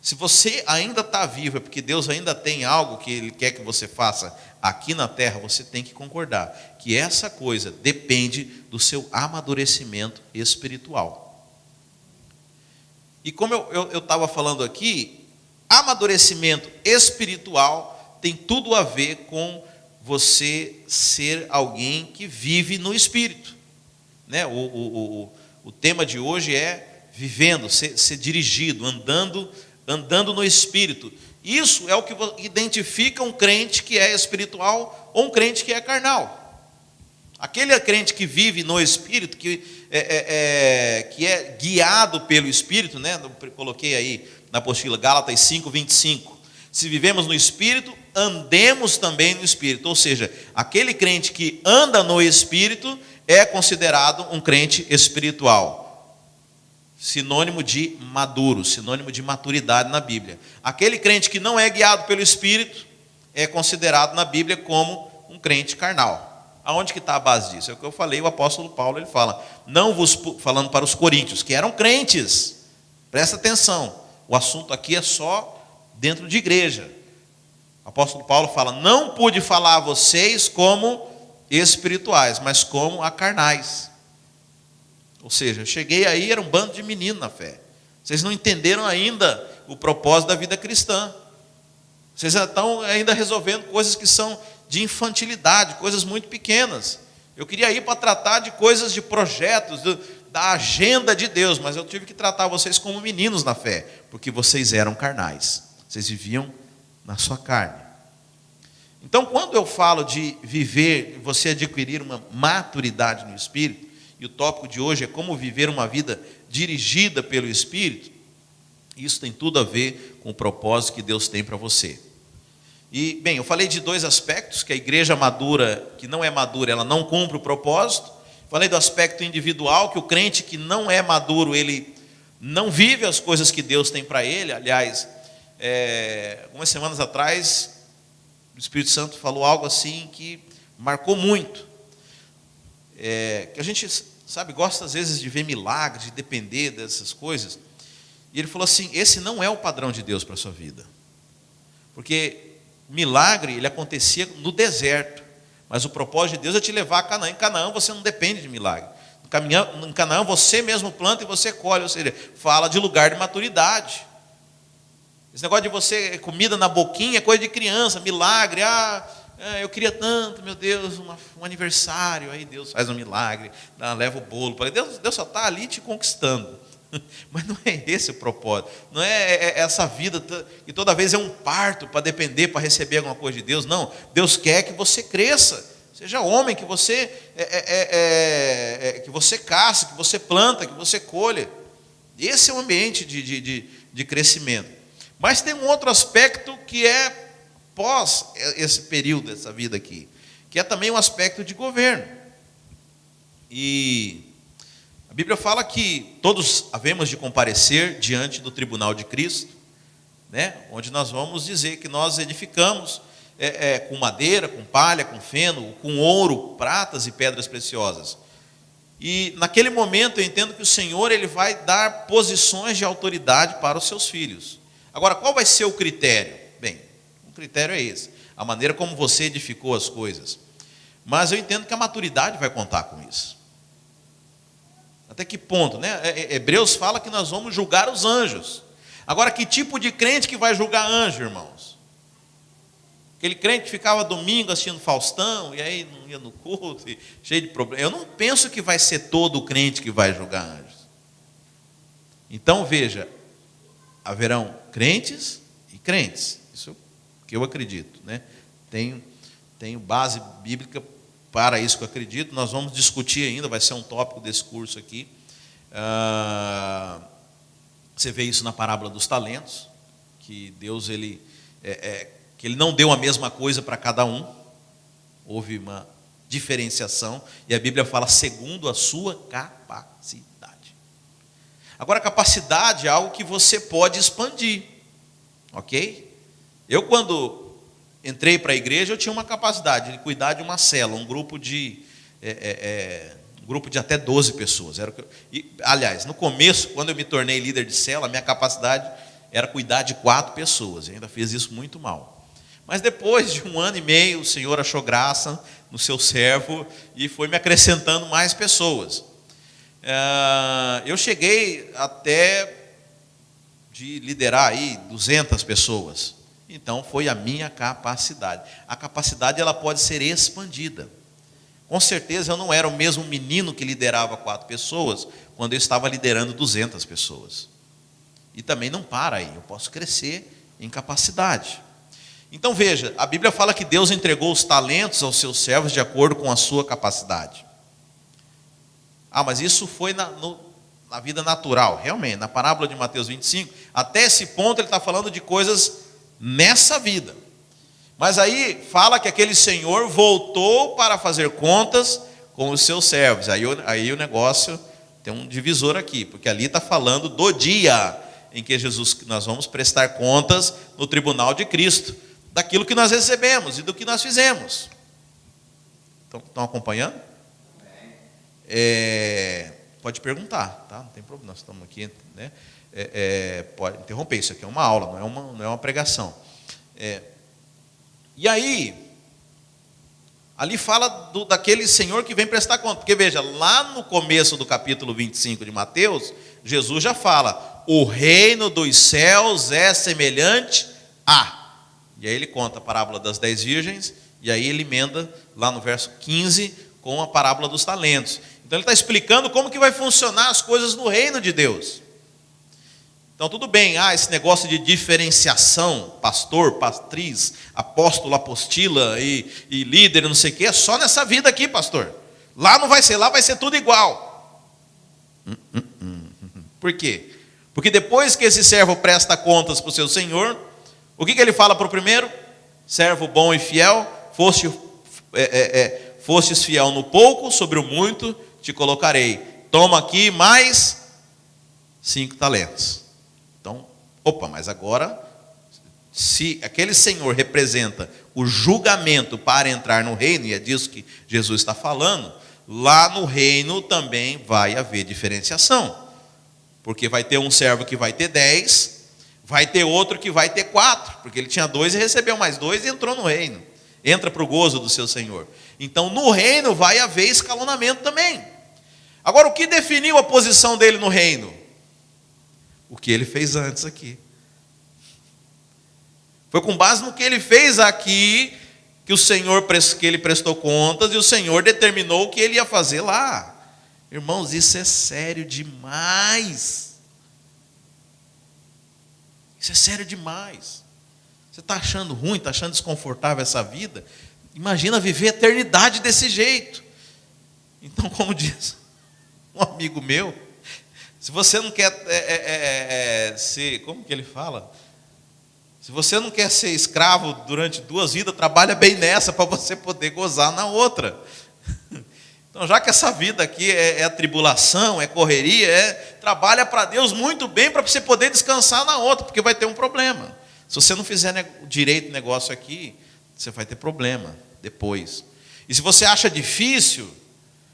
se você ainda está vivo, é porque Deus ainda tem algo que Ele quer que você faça aqui na terra, você tem que concordar que essa coisa depende do seu amadurecimento espiritual. E como eu estava falando aqui, amadurecimento espiritual tem tudo a ver com você ser alguém que vive no Espírito. Né? O tema de hoje é vivendo, ser dirigido, andando no Espírito. Isso é o que identifica um crente que é espiritual ou um crente que é carnal. Aquele crente que vive no Espírito, que é guiado pelo Espírito, né? Eu coloquei aí na apostila Gálatas 5:25. Se vivemos no Espírito, andemos também no Espírito. Ou seja, aquele crente que anda no Espírito é considerado um crente espiritual. Sinônimo de maduro, sinônimo de maturidade na Bíblia. Aquele crente que não é guiado pelo Espírito é considerado na Bíblia como um crente carnal. Aonde que está a base disso? É o que eu falei, o apóstolo Paulo, ele fala, falando para os coríntios, que eram crentes, presta atenção, o assunto aqui é só dentro de igreja. O apóstolo Paulo fala, não pude falar a vocês como espirituais, mas como a carnais. Ou seja, eu cheguei aí, era um bando de meninos na fé. Vocês não entenderam ainda o propósito da vida cristã. Vocês estão ainda resolvendo coisas que são de infantilidade, coisas muito pequenas. Eu queria ir para tratar de coisas, de projetos, da agenda de Deus, mas eu tive que tratar vocês como meninos na fé, porque vocês eram carnais. Vocês viviam na sua carne. Então, quando eu falo de viver, você adquirir uma maturidade no Espírito, e o tópico de hoje é como viver uma vida dirigida pelo Espírito, isso tem tudo a ver com o propósito que Deus tem para você. E, bem, eu falei de dois aspectos, que a igreja madura, que não é madura, ela não cumpre o propósito. Falei do aspecto individual, que o crente que não é maduro, ele não vive as coisas que Deus tem para ele. Aliás, algumas semanas atrás, o Espírito Santo falou algo assim que marcou muito. Que a gente, gosta às vezes de ver milagres, de depender dessas coisas. E ele falou assim, esse não é o padrão de Deus para a sua vida. Porque milagre, ele acontecia no deserto. Mas o propósito de Deus é te levar a Canaã. Em Canaã você não depende de milagre. Em Canaã você mesmo planta e você colhe. Ou seja, fala de lugar de maturidade. Esse negócio de você, comida na boquinha, é coisa de criança, milagre. Eu queria tanto, meu Deus, um aniversário. Aí Deus faz um milagre, leva o bolo. Deus só está ali te conquistando. Mas não é esse o propósito. Não é essa vida que toda vez é um parto para depender, para receber alguma coisa de Deus. Não, Deus quer que você cresça. Seja homem, que você caça, que você planta, que você colhe. Esse é o ambiente de crescimento. Mas tem um outro aspecto que é pós esse período dessa vida aqui, que é também um aspecto de governo. E a Bíblia fala que todos havemos de comparecer diante do tribunal de Cristo, né? Onde nós vamos dizer que nós edificamos com madeira, com palha, com feno, com ouro, pratas e pedras preciosas. E naquele momento eu entendo que o Senhor ele vai dar posições de autoridade para os seus filhos. Agora, qual vai ser o critério? Bem, o critério é esse, a maneira como você edificou as coisas. Mas eu entendo que a maturidade vai contar com isso. Até que ponto, né? Hebreus fala que nós vamos julgar os anjos. Agora, que tipo de crente que vai julgar anjo, irmãos? Aquele crente que ficava domingo assistindo Faustão, e aí não ia no culto, e cheio de problemas. Eu não penso que vai ser todo crente que vai julgar anjos. Então, veja, haverão crentes e crentes. Isso é o que eu acredito, né? Tenho base bíblica para isso que eu acredito. Nós vamos discutir ainda, vai ser um tópico desse curso aqui. Você vê isso na parábola dos talentos, que Deus que Ele não deu a mesma coisa para cada um. Houve uma diferenciação, e a Bíblia fala segundo a sua capacidade. Agora, capacidade é algo que você pode expandir, ok? Eu, quando entrei para a igreja, eu tinha uma capacidade de cuidar de uma célula, um grupo de até 12 pessoas. Aliás, no começo, quando eu me tornei líder de célula, a minha capacidade era cuidar de 4 pessoas. Eu ainda fiz isso muito mal. Mas depois de 1 ano e meio, o Senhor achou graça no seu servo e foi me acrescentando mais pessoas. Eu cheguei até de liderar aí 200 pessoas. Então, foi a minha capacidade. A capacidade, ela pode ser expandida. Com certeza, eu não era o mesmo menino que liderava 4 pessoas, quando eu estava liderando 200 pessoas. E também não para aí, eu posso crescer em capacidade. Então, veja, a Bíblia fala que Deus entregou os talentos aos seus servos de acordo com a sua capacidade. Mas isso foi na vida natural. Realmente, na parábola de Mateus 25, até esse ponto ele está falando de coisas nessa vida. Mas aí fala que aquele senhor voltou para fazer contas com os seus servos. Aí o negócio tem um divisor aqui, porque ali está falando do dia em que nós vamos prestar contas no tribunal de Cristo, daquilo que nós recebemos e do que nós fizemos. Estão acompanhando? Pode perguntar, tá? Não tem problema, nós estamos aqui, né? Pode interromper, isso aqui é uma aula, não é uma pregação. E aí, ali fala daquele senhor que vem prestar conta, porque veja, lá no começo do capítulo 25 de Mateus, Jesus já fala, o reino dos céus é semelhante a... E aí ele conta a parábola das 10 virgens, e aí ele emenda lá no verso 15 com a parábola dos talentos. Então ele está explicando como que vai funcionar as coisas no reino de Deus. Então tudo bem, esse negócio de diferenciação, pastor, patriz, apóstolo, apostila e líder, não sei o que, é só nessa vida aqui, pastor. Lá não vai ser, lá vai ser tudo igual. Por quê? Porque depois que esse servo presta contas para o seu senhor, o que ele fala para o primeiro? Servo bom e fiel, fostes fiel no pouco, sobre o muito te colocarei. Toma aqui mais 5 talentos. Então, mas agora, se aquele senhor representa o julgamento para entrar no reino, e é disso que Jesus está falando, lá no reino também vai haver diferenciação. Porque vai ter um servo que vai ter 10, vai ter outro que vai ter 4, porque ele tinha 2 e recebeu mais 2 e entrou no reino. Entra para o gozo do seu Senhor. Então, no reino vai haver escalonamento também. Agora, o que definiu a posição dele no reino? O que ele fez antes aqui. Foi com base no que ele fez aqui que ele prestou contas e o Senhor determinou o que ele ia fazer lá. Irmãos, isso é sério demais. Isso é sério demais. Você está achando ruim, está achando desconfortável essa vida? Imagina viver a eternidade desse jeito. Então, como diz um amigo meu, se você não quer ser, como que ele fala? Se você não quer ser escravo durante 2 vidas, trabalha bem nessa para você poder gozar na outra. Então, já que essa vida aqui é tribulação, é correria, trabalha para Deus muito bem para você poder descansar na outra, porque vai ter um problema. Se você não fizer direito o negócio aqui, você vai ter problema depois. E se você acha difícil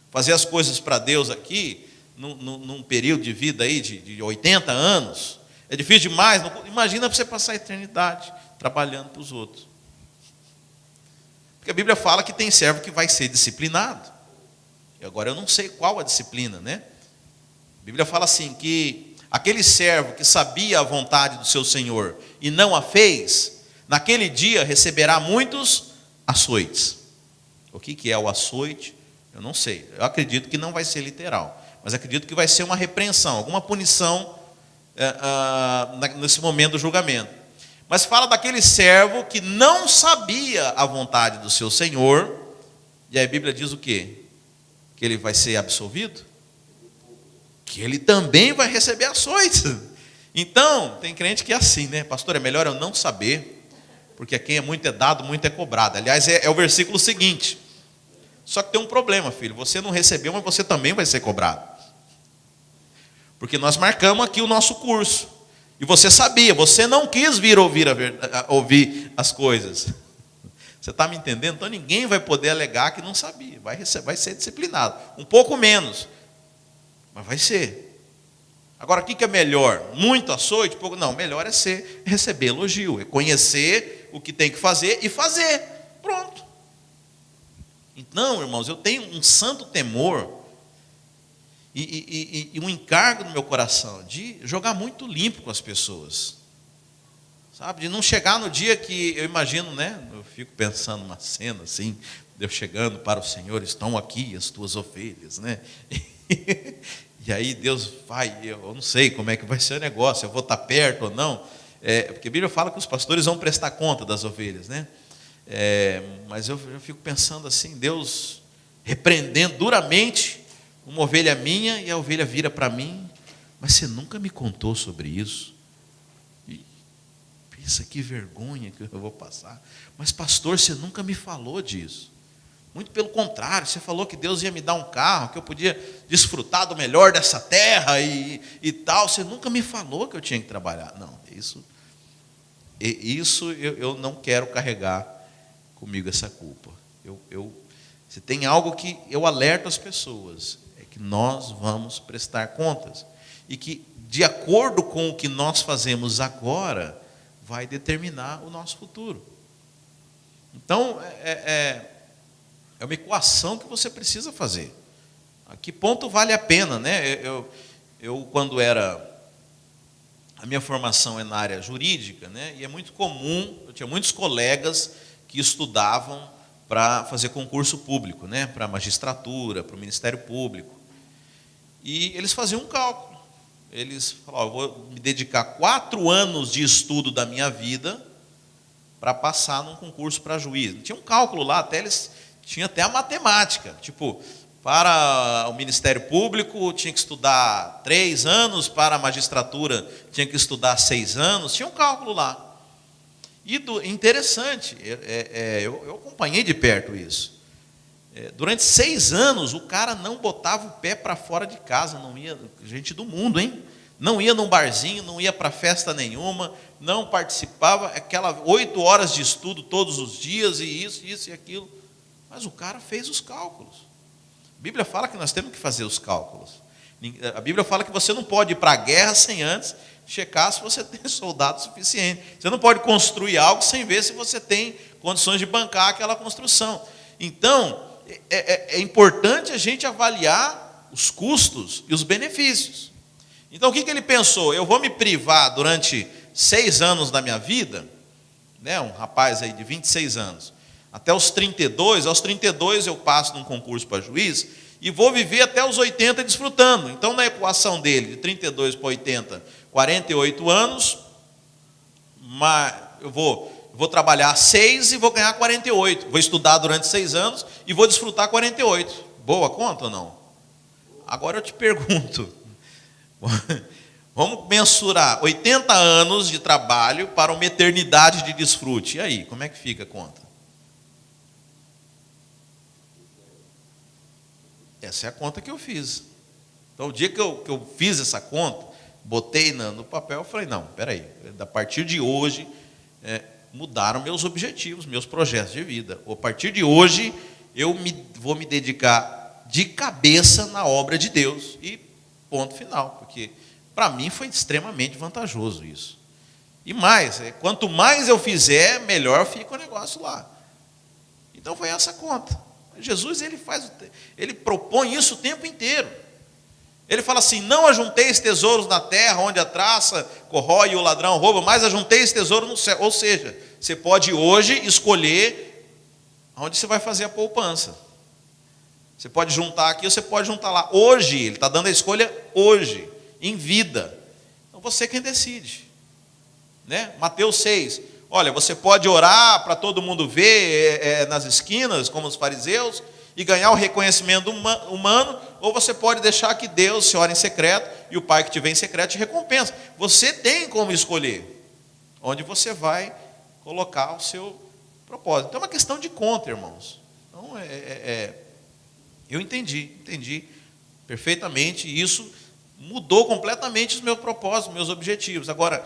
fazer as coisas para Deus aqui, num período de vida aí de 80 anos, é difícil demais, imagina você passar a eternidade trabalhando para os outros. Porque a Bíblia fala que tem servo que vai ser disciplinado. E agora eu não sei qual a disciplina, né? A Bíblia fala assim, que aquele servo que sabia a vontade do seu Senhor e não a fez, naquele dia receberá muitos açoites. O que é o açoite? Eu não sei. Eu acredito que não vai ser literal, mas acredito que vai ser uma repreensão, alguma punição nesse momento do julgamento. Mas fala daquele servo que não sabia a vontade do seu Senhor, e a Bíblia diz o quê? Que ele vai ser absolvido? Que ele também vai receber açoites. Então, tem crente que é assim, né? Pastor, é melhor eu não saber, porque a quem é muito é dado, muito é cobrado. Aliás, é o versículo seguinte. Só que tem um problema, filho. Você não recebeu, mas você também vai ser cobrado. Porque nós marcamos aqui o nosso curso. E você sabia, você não quis vir ouvir as coisas. Você está me entendendo? Então ninguém vai poder alegar que não sabia. Vai ser disciplinado. Um pouco menos, mas vai ser. Agora, o que é melhor? Muito açoite? Pouco? Não, melhor é receber elogio, é conhecer o que tem que fazer e fazer. Pronto. Então, irmãos, eu tenho um santo temor e um encargo no meu coração de jogar muito limpo com as pessoas. Sabe? De não chegar no dia que, eu imagino, né? Eu fico pensando uma cena assim, de eu chegando para o Senhor, estão aqui as tuas ovelhas, né? E aí Deus vai, eu não sei como é que vai ser o negócio, eu vou estar perto ou não. Porque a Bíblia fala que os pastores vão prestar conta das ovelhas, né? Mas eu fico pensando assim, Deus repreendendo duramente uma ovelha minha, e a ovelha vira para mim, mas você nunca me contou sobre isso. E pensa que vergonha que eu vou passar. Mas pastor, você nunca me falou disso. Muito pelo contrário, você falou que Deus ia me dar um carro, que eu podia desfrutar do melhor dessa terra e tal. Você nunca me falou que eu tinha que trabalhar. Não, isso eu não quero carregar comigo essa culpa. Se tem algo que eu alerto as pessoas, é que nós vamos prestar contas. E que, de acordo com o que nós fazemos agora, vai determinar o nosso futuro. Então, é uma equação que você precisa fazer. A que ponto vale a pena, né? Eu quando a minha formação é na área jurídica, né? E é muito comum, eu tinha muitos colegas que estudavam para fazer concurso público, né? Para a magistratura, para o Ministério Público. E eles faziam um cálculo. Eles falavam, eu vou me dedicar 4 anos de estudo da minha vida para passar num concurso para juiz. Tinha um cálculo lá, tinha até a matemática. Tipo, para o Ministério Público tinha que estudar 3 anos, para a magistratura tinha que estudar 6 anos. Tinha um cálculo lá. E interessante, eu acompanhei de perto isso. Durante 6 anos, o cara não botava o pé para fora de casa, não ia, gente do mundo, hein? Não ia num barzinho, não ia para festa nenhuma, não participava, aquelas 8 horas de estudo todos os dias, e isso e aquilo. Mas o cara fez os cálculos. A Bíblia fala que nós temos que fazer os cálculos. A Bíblia fala que você não pode ir para a guerra sem antes checar se você tem soldado suficiente. Você não pode construir algo sem ver se você tem condições de bancar aquela construção. Então, é importante a gente avaliar os custos e os benefícios. Então, o que ele pensou? Eu vou me privar durante 6 anos da minha vida, né, um rapaz aí de 26 anos, até os 32, aos 32 eu passo num concurso para juiz, e vou viver até os 80 desfrutando. Então, na equação dele, de 32 para 80, 48 anos, mas eu vou trabalhar 6 e vou ganhar 48. Vou estudar durante 6 anos e vou desfrutar 48. Boa conta ou não? Agora eu te pergunto, vamos mensurar 80 anos de trabalho para uma eternidade de desfrute. E aí, como é que fica a conta? Essa é a conta que eu fiz. Então, o dia que eu fiz essa conta, botei no papel, eu falei, não, peraí, a partir de hoje, mudaram meus objetivos, meus projetos de vida. A partir de hoje, vou me dedicar de cabeça na obra de Deus. E ponto final, porque para mim foi extremamente vantajoso isso. E mais, quanto mais eu fizer, melhor fica o negócio lá. Então foi essa conta. Jesus, ele propõe isso o tempo inteiro. Ele fala assim: não ajunteis tesouros na terra, onde a traça corrói e o ladrão rouba, mas ajunteis tesouro no céu. Ou seja, você pode hoje escolher onde você vai fazer a poupança. Você pode juntar aqui ou você pode juntar lá. Hoje, ele está dando a escolha hoje, em vida. Então você quem decide. Né? Mateus 6. Olha, você pode orar para todo mundo ver nas esquinas, como os fariseus, e ganhar o reconhecimento humano, ou você pode deixar que Deus se ore em secreto, e o Pai que te vê em secreto te recompensa. Você tem como escolher onde você vai colocar o seu propósito. Então é uma questão de conta, irmãos. Então, eu entendi perfeitamente, e isso mudou completamente os meus propósitos, meus objetivos. Agora,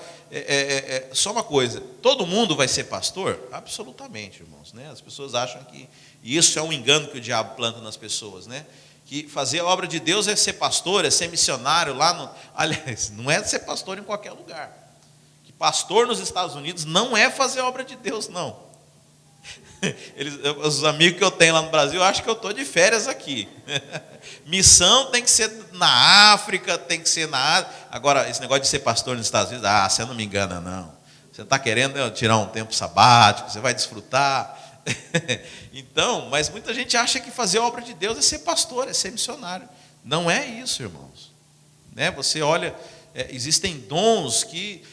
só uma coisa: todo mundo vai ser pastor? Absolutamente, irmãos. Né? As pessoas acham que, e isso é um engano que o diabo planta nas pessoas, né? Que fazer a obra de Deus é ser pastor, é ser missionário lá no... Aliás, não é ser pastor em qualquer lugar. Que pastor nos Estados Unidos não é fazer a obra de Deus, não. Os amigos que eu tenho lá no Brasil acham que eu estou de férias aqui. Missão tem que ser na África, tem que ser na Ásia. Agora, esse negócio de ser pastor nos Estados Unidos, você não me engana, não. Você está querendo tirar um tempo sabático, você vai desfrutar. Então, mas muita gente acha que fazer a obra de Deus é ser pastor, é ser missionário. Não é isso, irmãos. Né? Você olha, existem dons que,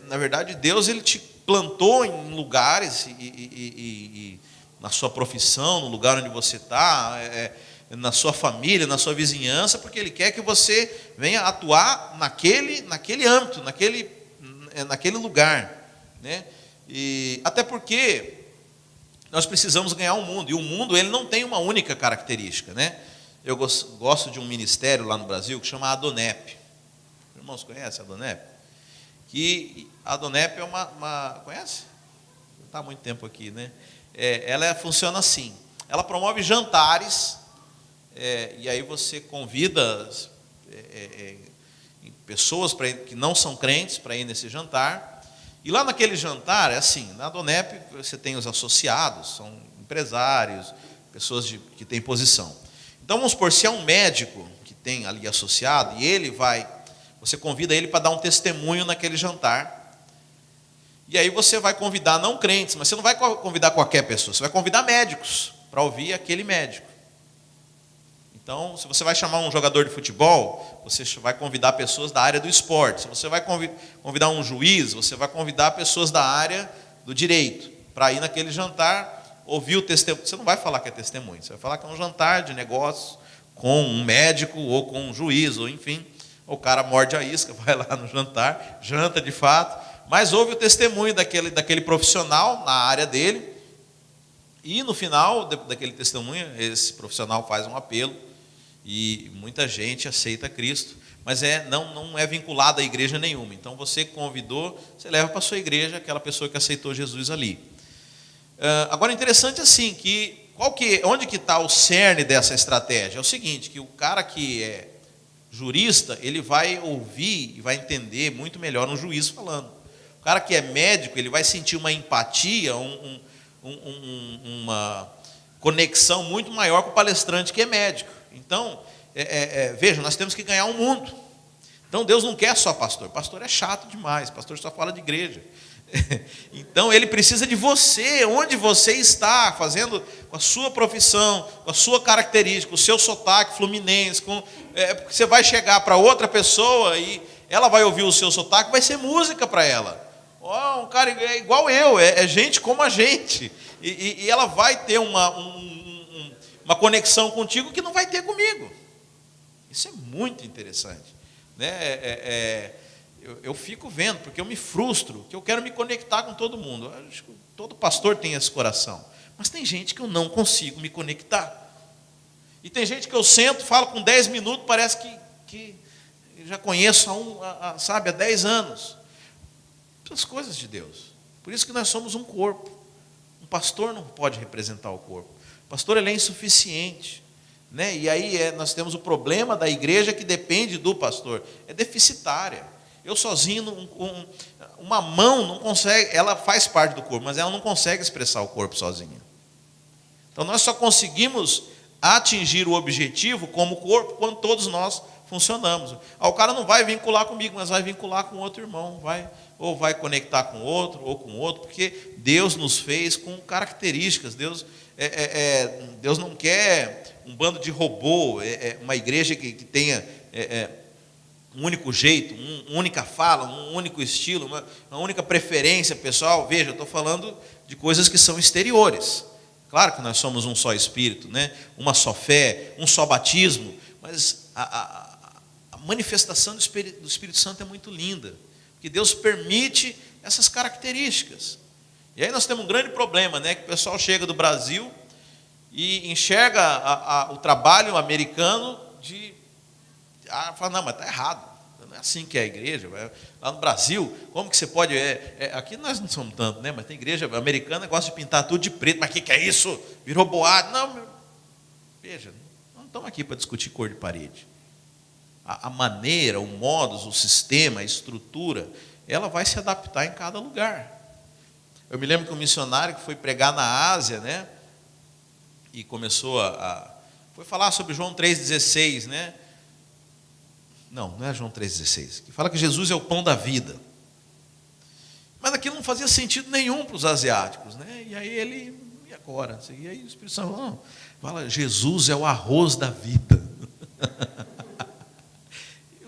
na verdade, Deus ele te plantou em lugares e na sua profissão, no lugar onde você está, na sua família, na sua vizinhança, porque Ele quer que você venha atuar naquele âmbito, naquele lugar, né? E até porque nós precisamos ganhar o mundo, e o mundo ele não tem uma única característica, né? Eu gosto de um ministério lá no Brasil que chama Adonep. Os irmãos conhecem a Adonep? Que a Adonep é uma conhece? Não está há muito tempo aqui, né? Ela funciona assim: ela promove jantares, e aí você convida pessoas que não são crentes para ir nesse jantar. E lá naquele jantar, é assim: na Adonep você tem os associados, são empresários, pessoas que têm posição. Então vamos supor, se é um médico que tem ali associado, e você convida ele para dar um testemunho naquele jantar. E aí você vai convidar não crentes, mas você não vai convidar qualquer pessoa, você vai convidar médicos para ouvir aquele médico. Então, se você vai chamar um jogador de futebol, você vai convidar pessoas da área do esporte. Se você vai convidar um juiz, você vai convidar pessoas da área do direito, para ir naquele jantar, ouvir o testemunho. Você não vai falar que é testemunho, você vai falar que é um jantar de negócios com um médico ou com um juiz, ou enfim. O cara morde a isca, vai lá no jantar, janta de fato, mas ouve o testemunho daquele profissional na área dele, e no final daquele testemunho, esse profissional faz um apelo, e muita gente aceita Cristo, mas não é vinculado a igreja nenhuma. Então você convidou, você leva para a sua igreja aquela pessoa que aceitou Jesus ali. Agora, interessante assim, onde que está o cerne dessa estratégia? É o seguinte, que o cara que é jurista, ele vai ouvir e vai entender muito melhor um juiz falando. O cara que é médico, ele vai sentir uma empatia, uma conexão muito maior com o palestrante que é médico. Então, veja, nós temos que ganhar o mundo. Então, Deus não quer só pastor. Pastor é chato demais, pastor só fala de igreja. Então, Ele precisa de você, onde você está, fazendo com a sua profissão, com a sua característica, com o seu sotaque fluminense, porque você vai chegar para outra pessoa e ela vai ouvir o seu sotaque, vai ser música para ela. Um cara é igual eu, é gente como a gente, e ela vai ter uma conexão contigo que não vai ter comigo. Isso é muito interessante, né? Eu fico vendo, porque eu me frustro, que eu quero me conectar com todo mundo. Eu acho que todo pastor tem esse coração, mas tem gente que eu não consigo me conectar, e tem gente que eu sento, falo com 10 minutos, parece que eu já conheço há 10 anos. As coisas de Deus. Por isso que nós somos um corpo. Um pastor não pode representar o corpo. O pastor ele é insuficiente, né? E aí nós temos o problema da igreja que depende do pastor. É deficitária. Eu sozinho, uma mão não consegue, ela faz parte do corpo, mas ela não consegue expressar o corpo sozinha. Então nós só conseguimos atingir o objetivo como corpo quando todos nós funcionamos. O cara não vai vincular comigo, mas vai vincular com outro irmão, ou vai conectar com outro, ou com outro, porque Deus nos fez com características. Deus não quer um bando de robô, uma igreja que tenha um único jeito, uma única fala, um único estilo, uma única preferência pessoal. Veja, eu estou falando de coisas que são exteriores. Claro que nós somos um só Espírito, né? Uma só fé, um só batismo, mas a manifestação do Espírito Santo é muito linda, porque Deus permite essas características. E aí nós temos um grande problema, né? Que o pessoal chega do Brasil e enxerga o trabalho americano fala, não, mas está errado, não é assim que é a igreja. Lá no Brasil, como que você pode... aqui nós não somos tanto, né? Mas tem igreja americana que gosta de pintar tudo de preto. Mas o que é isso? Virou boate. Não, veja, não estamos aqui para discutir cor de parede. A maneira, o modus, o sistema, a estrutura, ela vai se adaptar em cada lugar. Eu me lembro que um missionário que foi pregar na Ásia, né? E começou foi falar sobre João 3,16, né? Não é João 3,16, que fala que Jesus é o pão da vida. Mas aquilo não fazia sentido nenhum para os asiáticos, né? E aí e agora? E aí o Espírito Santo fala, Jesus é o arroz da vida.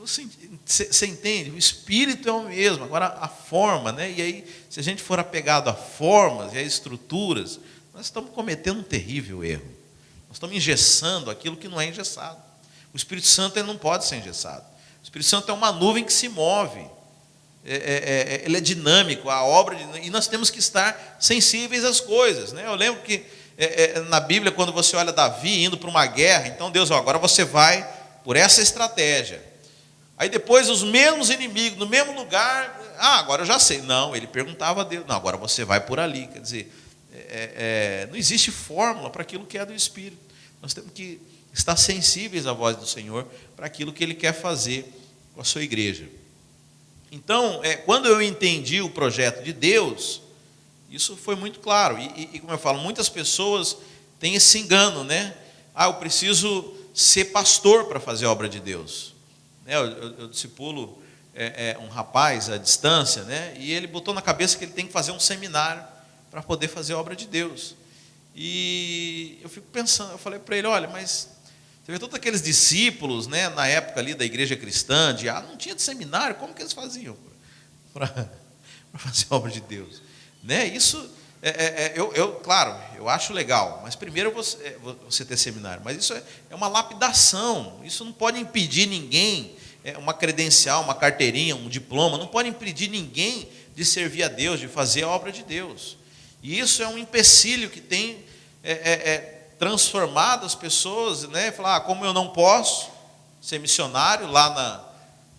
Você entende? O Espírito é o mesmo, agora a forma, né? E aí, se a gente for apegado a formas e a estruturas, nós estamos cometendo um terrível erro. Nós estamos engessando aquilo que não é engessado. O Espírito Santo ele não pode ser engessado. O Espírito Santo é uma nuvem que se move. Ele é dinâmico, e nós temos que estar sensíveis às coisas, né? Eu lembro que na Bíblia, quando você olha Davi indo para uma guerra, então Deus, agora você vai por essa estratégia. Aí depois os mesmos inimigos, no mesmo lugar, agora eu já sei. Não, ele perguntava a Deus, não, agora você vai por ali. Quer dizer, não existe fórmula para aquilo que é do Espírito. Nós temos que estar sensíveis à voz do Senhor para aquilo que Ele quer fazer com a sua igreja. Então, quando eu entendi o projeto de Deus, isso foi muito claro. E como eu falo, muitas pessoas têm esse engano, né? Eu preciso ser pastor para fazer a obra de Deus. Eu discipulo um rapaz à distância, né? E ele botou na cabeça que ele tem que fazer um seminário para poder fazer a obra de Deus. E eu fico pensando, eu falei para ele, olha, mas você vê todos aqueles discípulos, né, na época ali da igreja cristã, não tinha de seminário, como que eles faziam para fazer a obra de Deus? Né? Isso, claro, eu acho legal, mas primeiro você ter seminário, mas isso é uma lapidação, isso não pode impedir ninguém, uma credencial, uma carteirinha, um diploma, não pode impedir ninguém de servir a Deus, de fazer a obra de Deus. E isso é um empecilho que tem transformado as pessoas, né? Falar, como eu não posso ser missionário lá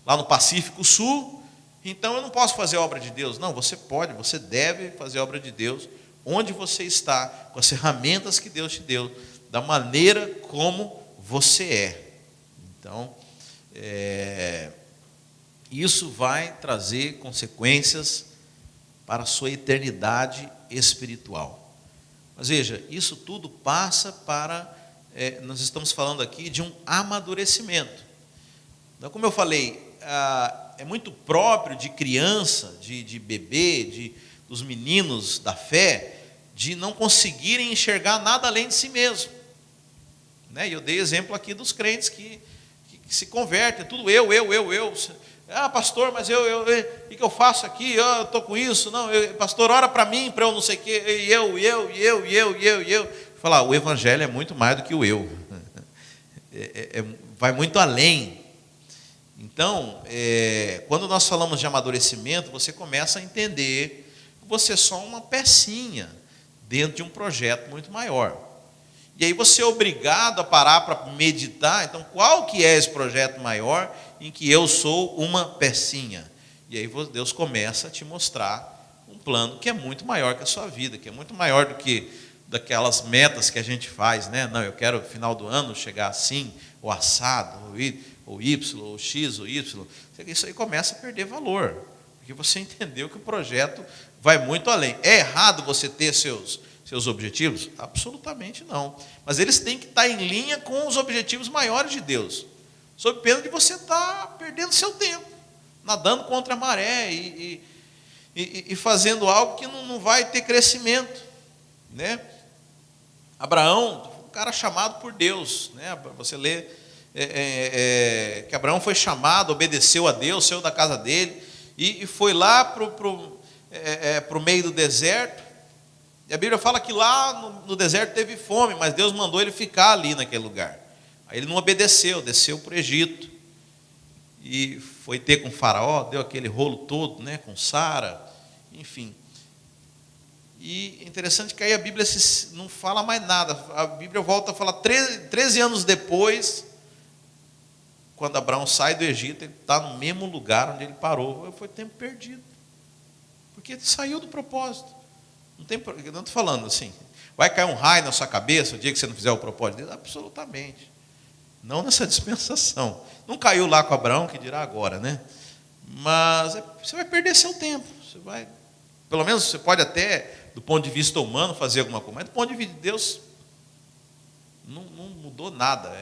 no Pacífico Sul, então eu não posso fazer a obra de Deus. Não, você pode, você deve fazer a obra de Deus onde você está, com as ferramentas que Deus te deu, da maneira como você é. Então, isso vai trazer consequências para a sua eternidade espiritual. Mas veja, isso tudo passa nós estamos falando aqui de um amadurecimento. Então, como eu falei, é muito próprio de criança, de bebê, dos meninos da fé, de não conseguirem enxergar nada além de si mesmo. Né? E eu dei exemplo aqui dos crentes que se convertem, tudo eu. Pastor, mas o que eu faço aqui? Eu estou com isso. Não, pastor, ora para mim, para eu não sei o quê. Eu. Falar, o evangelho é muito mais do que o eu. Vai muito além. Então, quando nós falamos de amadurecimento, você começa a entender que você é só uma pecinha dentro de um projeto muito maior. E aí você é obrigado a parar para meditar, então qual que é esse projeto maior em que eu sou uma pecinha? E aí Deus começa a te mostrar um plano que é muito maior que a sua vida, que é muito maior do que daquelas metas que a gente faz, né? Não, eu quero no final do ano chegar assim, ou assado, ou Y, ou X, ou Y. Isso aí começa a perder valor, porque você entendeu que o projeto vai muito além. É errado você ter seus seus objetivos? Absolutamente não. Mas eles têm que estar em linha com os objetivos maiores de Deus, sob pena de você estar perdendo seu tempo, nadando contra a maré e fazendo algo que não vai ter crescimento, né? Abraão, um cara chamado por Deus, né? Você lê que Abraão foi chamado, obedeceu a Deus, saiu da casa dele e foi lá para o meio do deserto. E a Bíblia fala que lá no deserto teve fome, mas Deus mandou ele ficar ali naquele lugar. Aí ele não obedeceu, desceu para o Egito e foi ter com Faraó, deu aquele rolo todo, né, com Sara, enfim. E interessante que aí a Bíblia não fala mais nada. A Bíblia volta a falar 13 anos depois, quando Abraão sai do Egito, ele está no mesmo lugar onde ele parou. Foi tempo perdido, porque ele saiu do propósito. Não estou falando assim, vai cair um raio na sua cabeça o dia que você não fizer o propósito de Deus? Absolutamente. Não nessa dispensação. Não caiu lá com Abraão, que dirá agora, né? Mas você vai perder seu tempo. Você vai, pelo menos você pode até, do ponto de vista humano, fazer alguma coisa, mas do ponto de vista de Deus, não mudou nada.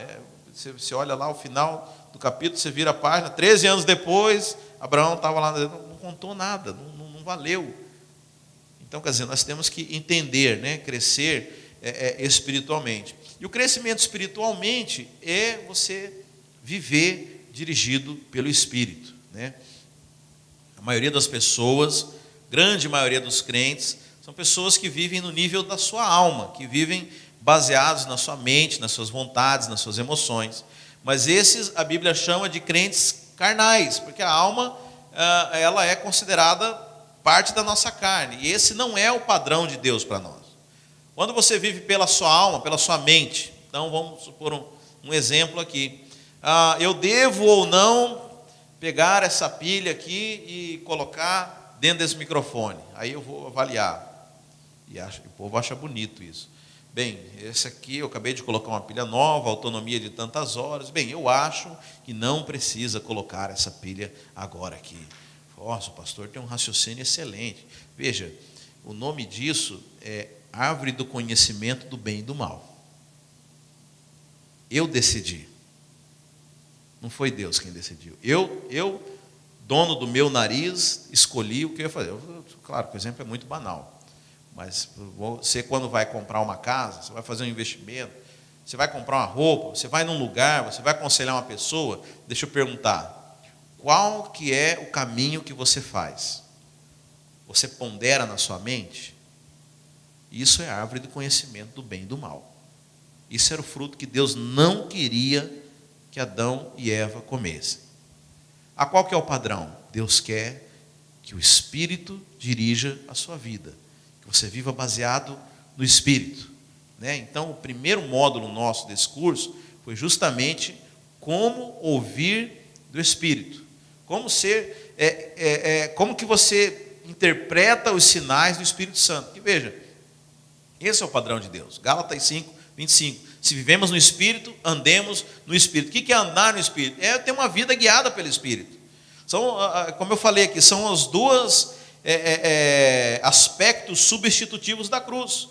Você olha lá o final do capítulo, você vira a página, 13 anos depois, Abraão estava lá, não contou nada, não valeu. Então, quer dizer, nós temos que entender, né, crescer espiritualmente. E o crescimento espiritualmente é você viver dirigido pelo Espírito, né? A maioria das pessoas, grande maioria dos crentes, são pessoas que vivem no nível da sua alma, que vivem baseados na sua mente, nas suas vontades, nas suas emoções. Mas esses a Bíblia chama de crentes carnais, porque a alma ela é considerada parte da nossa carne. E esse não é o padrão de Deus para nós. Quando você vive pela sua alma, pela sua mente, então vamos supor um exemplo aqui. Eu devo ou não pegar essa pilha aqui e colocar dentro desse microfone? Aí eu vou avaliar. E o povo acha bonito isso. Bem, esse aqui eu acabei de colocar uma pilha nova, autonomia de tantas horas. Bem, eu acho que não precisa colocar essa pilha agora aqui. Nossa, o pastor tem um raciocínio excelente. Veja, o nome disso é árvore do conhecimento do bem e do mal. Eu decidi. Não foi Deus quem decidiu. Eu, dono do meu nariz, escolhi o que eu ia fazer. Claro que o exemplo é muito banal. Mas você, quando vai comprar uma casa, você vai fazer um investimento, você vai comprar uma roupa, você vai num lugar, você vai aconselhar uma pessoa, deixa eu perguntar, qual que é o caminho que você faz? Você pondera na sua mente? Isso é a árvore do conhecimento do bem e do mal. Isso era o fruto que Deus não queria que Adão e Eva comessem. Qual que é o padrão? Deus quer que o Espírito dirija a sua vida, que você viva baseado no Espírito, né? Então, o primeiro módulo nosso desse curso foi justamente como ouvir do Espírito, como como que você interpreta os sinais do Espírito Santo. E veja, esse é o padrão de Deus. Gálatas 5, 25. Se vivemos no Espírito, andemos no Espírito. O que é andar no Espírito? É ter uma vida guiada pelo Espírito. Como eu falei aqui, são os dois aspectos substitutivos da cruz.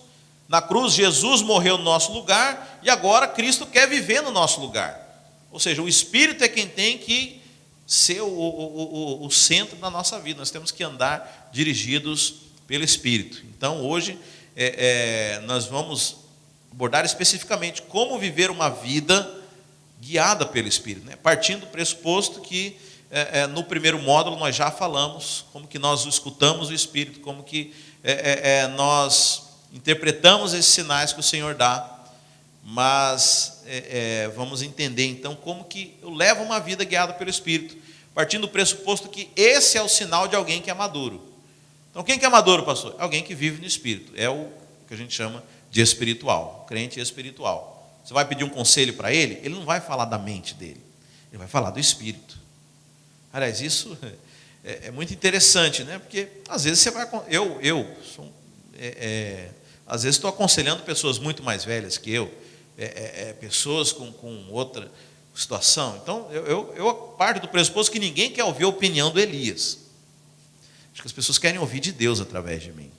Na cruz, Jesus morreu no nosso lugar e agora Cristo quer viver no nosso lugar. Ou seja, o Espírito é quem tem que ser o centro da nossa vida. Nós temos que andar dirigidos pelo Espírito. Então, hoje, nós vamos abordar especificamente como viver uma vida guiada pelo Espírito, né? Partindo do pressuposto que no primeiro módulo nós já falamos como que nós escutamos o Espírito, como que nós interpretamos esses sinais que o Senhor dá, mas vamos entender então como que eu levo uma vida guiada pelo Espírito, partindo do pressuposto que esse é o sinal de alguém que é maduro. Então quem que é maduro, pastor? Alguém que vive no Espírito, é o que a gente chama de espiritual, crente espiritual. Você vai pedir um conselho para ele não vai falar da mente dele, ele vai falar do Espírito. Aliás, isso é muito interessante, né? Porque às vezes você vai, às vezes estou aconselhando pessoas muito mais velhas que eu, pessoas com outra situação. Então eu parto do pressuposto que ninguém quer ouvir a opinião do Elias. Acho que as pessoas querem ouvir de Deus através de mim.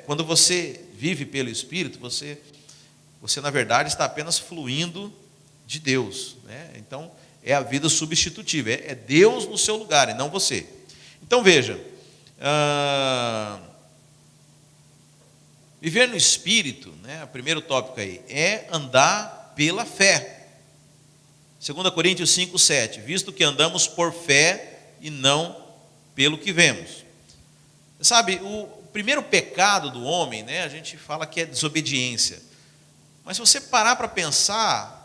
Quando você vive pelo Espírito, você na verdade está apenas fluindo de Deus, né? Então é a vida substitutiva, é Deus no seu lugar e não você. Então veja, viver no Espírito, né, o primeiro tópico aí, é andar pela fé. 2 Coríntios 5:7, visto que andamos por fé e não pelo que vemos. Sabe, o primeiro pecado do homem, né, a gente fala que é desobediência. Mas se você parar para pensar,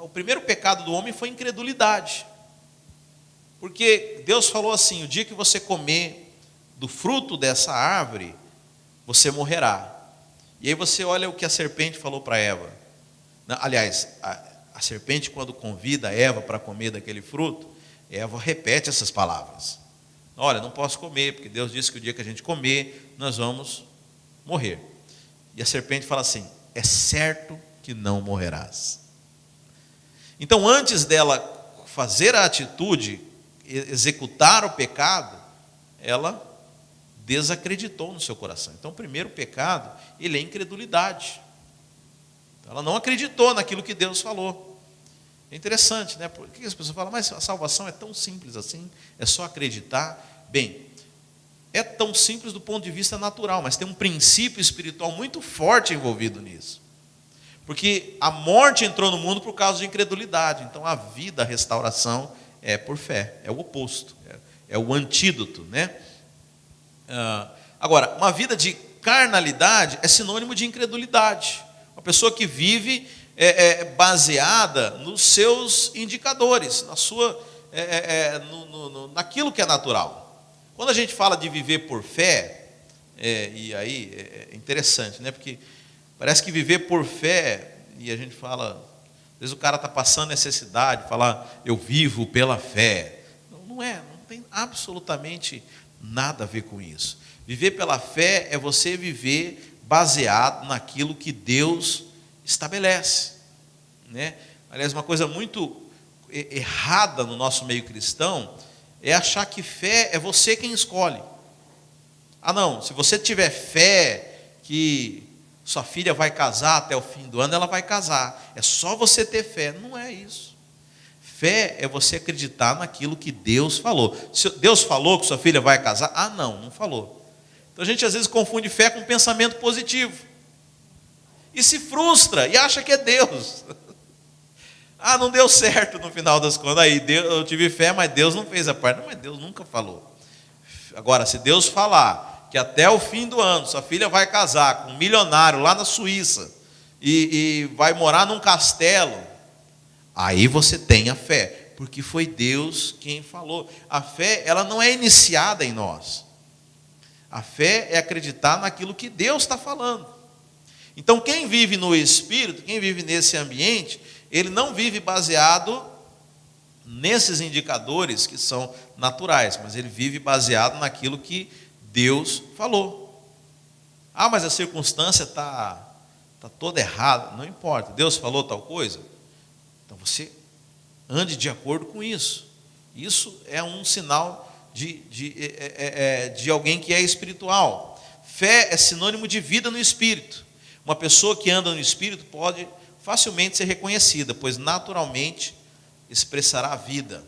o primeiro pecado do homem foi incredulidade. Porque Deus falou assim: o dia que você comer do fruto dessa árvore, você morrerá. E aí você olha o que a serpente falou para Eva. Aliás, a serpente, quando convida Eva para comer daquele fruto, Eva repete essas palavras: olha, não posso comer, porque Deus disse que o dia que a gente comer, nós vamos morrer. E a serpente fala assim: é certo que não morrerás. Então, antes dela fazer a atitude, executar o pecado, ela desacreditou no seu coração. Então, o primeiro pecado, ele é incredulidade. Ela não acreditou naquilo que Deus falou. É interessante, né? Porque as pessoas falam: mas a salvação é tão simples assim, é só acreditar. Bem, é tão simples do ponto de vista natural, mas tem um princípio espiritual muito forte envolvido nisso. Porque a morte entrou no mundo por causa de incredulidade. Então a vida, a restauração é por fé, é o oposto, é o antídoto, né? Agora, uma vida de carnalidade é sinônimo de incredulidade. Uma pessoa que vive baseada nos seus indicadores, na sua, naquilo que é natural. Quando a gente fala de viver por fé, e aí é interessante, né? Porque parece que viver por fé, e a gente fala, às vezes o cara está passando necessidade, falar: eu vivo pela fé. Não tem absolutamente nada a ver com isso. Viver pela fé é você viver baseado naquilo que Deus estabelece, né? Aliás, uma coisa muito errada no nosso meio cristão é achar que fé é você quem escolhe. Não, se você tiver fé que sua filha vai casar até o fim do ano, ela vai casar. É só você ter fé. Não é isso. Fé é você acreditar naquilo que Deus falou. Se Deus falou que sua filha vai casar, não falou. Então a gente às vezes confunde fé com pensamento positivo. E se frustra e acha que é Deus. Não deu certo no final das contas. Aí eu tive fé, mas Deus não fez a parte. Não, mas Deus nunca falou. Agora, se Deus falar que até o fim do ano sua filha vai casar com um milionário lá na Suíça e vai morar num castelo, aí você tem a fé, porque foi Deus quem falou. A fé, ela não é iniciada em nós. A fé é acreditar naquilo que Deus está falando. Então, quem vive no Espírito, quem vive nesse ambiente, ele não vive baseado nesses indicadores que são naturais, mas ele vive baseado naquilo que Deus falou. Mas a circunstância está toda errada. Não importa, Deus falou tal coisa, então você ande de acordo com isso. Isso é um sinal de alguém que é espiritual. Fé é sinônimo de vida no Espírito. Uma pessoa que anda no Espírito pode facilmente ser reconhecida, pois naturalmente expressará a vida.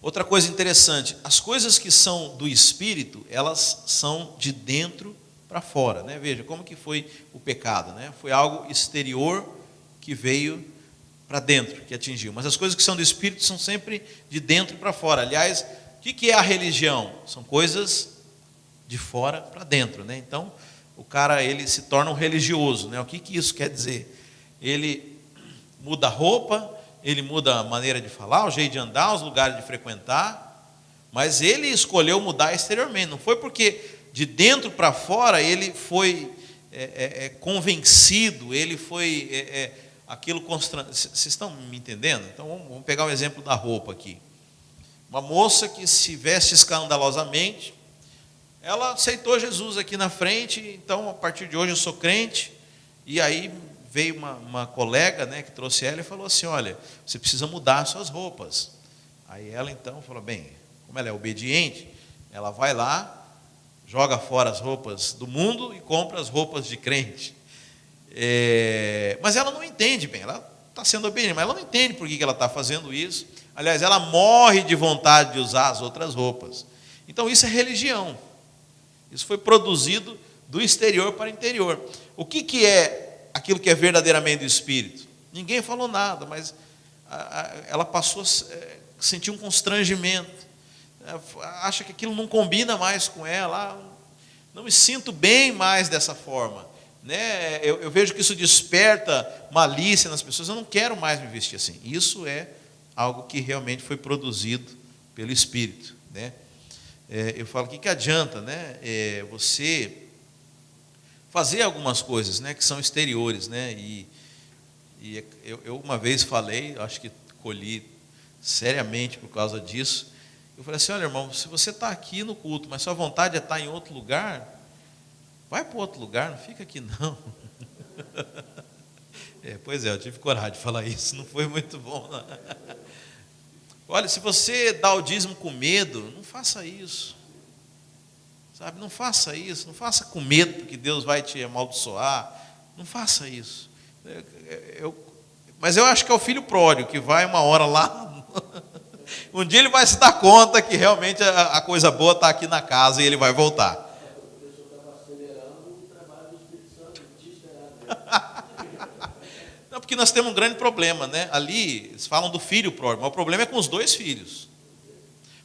Outra coisa interessante, as coisas que são do Espírito, elas são de dentro para fora, né? Veja como que foi o pecado, né? Foi algo exterior que veio para dentro, que atingiu. Mas as coisas que são do Espírito são sempre de dentro para fora. Aliás, o que é a religião? São coisas de fora para dentro, né? Então, o cara, ele se torna um religioso, né? O que isso quer dizer? Ele muda a roupa, ele muda a maneira de falar, o jeito de andar, os lugares de frequentar, mas ele escolheu mudar exteriormente. Não foi porque de dentro para fora ele foi convencido, ele foi aquilo constrangedor. Vocês estão me entendendo? Então vamos pegar o exemplo da roupa aqui. Uma moça que se veste escandalosamente, ela aceitou Jesus aqui na frente, então a partir de hoje eu sou crente, e aí veio uma colega, né, que trouxe ela e falou assim: olha, você precisa mudar as suas roupas. Aí ela então falou, bem, como ela é obediente, ela vai lá, joga fora as roupas do mundo e compra as roupas de crente. Mas ela não entende bem, ela está sendo obediente, mas ela não entende por que ela está fazendo isso. Aliás, ela morre de vontade de usar as outras roupas. Então isso é religião. Isso foi produzido do exterior para o interior. O que é aquilo que é verdadeiramente do Espírito? Ninguém falou nada, mas ela passou a sentir um constrangimento. Acha que aquilo não combina mais com ela. Não me sinto bem mais dessa forma. Né? Eu vejo que isso desperta malícia nas pessoas. Eu não quero mais me vestir assim. Isso é algo que realmente foi produzido pelo Espírito. Né? Eu falo, o que adianta, né? Você fazer algumas coisas, né, que são exteriores, né? E eu uma vez falei, acho que colhi seriamente por causa disso. Eu falei assim, olha, irmão, se você está aqui no culto, mas sua vontade é estar em outro lugar, vai para outro lugar, não fica aqui não. Pois é, eu tive coragem de falar isso, não foi muito bom, não. Olha, se você dá o dízimo com medo, não faça isso. Sabe, não faça isso, não faça com medo que Deus vai te amaldiçoar. Não faça isso. Mas eu acho que é o filho pródigo que vai uma hora lá. Um dia ele vai se dar conta que realmente a coisa boa está aqui na casa e ele vai voltar. A pessoa estava acelerando o trabalho do Espírito Santo, desesperado. Não, porque nós temos um grande problema, né? Ali eles falam do filho pródigo, mas o problema é com os dois filhos.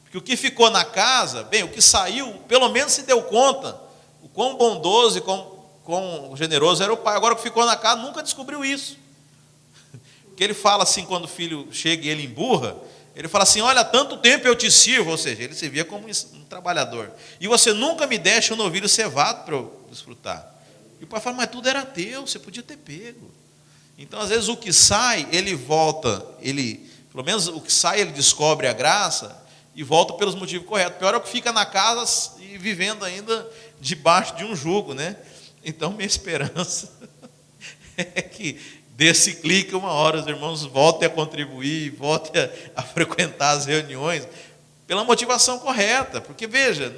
Porque o que ficou na casa, bem, o que saiu, pelo menos se deu conta o quão bondoso e quão generoso era o pai. Agora o que ficou na casa nunca descobriu isso. Porque ele fala assim, quando o filho chega e ele emburra, ele fala assim, olha, há tanto tempo eu te sirvo, ou seja, ele se via como um trabalhador. E você nunca me deixa um novilho cevado para eu desfrutar. E o pai fala, mas tudo era teu, você podia ter pego. Então, às vezes, o que sai, ele volta, pelo menos o que sai, ele descobre a graça e volta pelos motivos corretos. Pior é o que fica na casa e vivendo ainda debaixo de um jugo, né? Então, minha esperança é que desse clique uma hora os irmãos voltem a contribuir, voltem a frequentar as reuniões pela motivação correta. Porque, veja,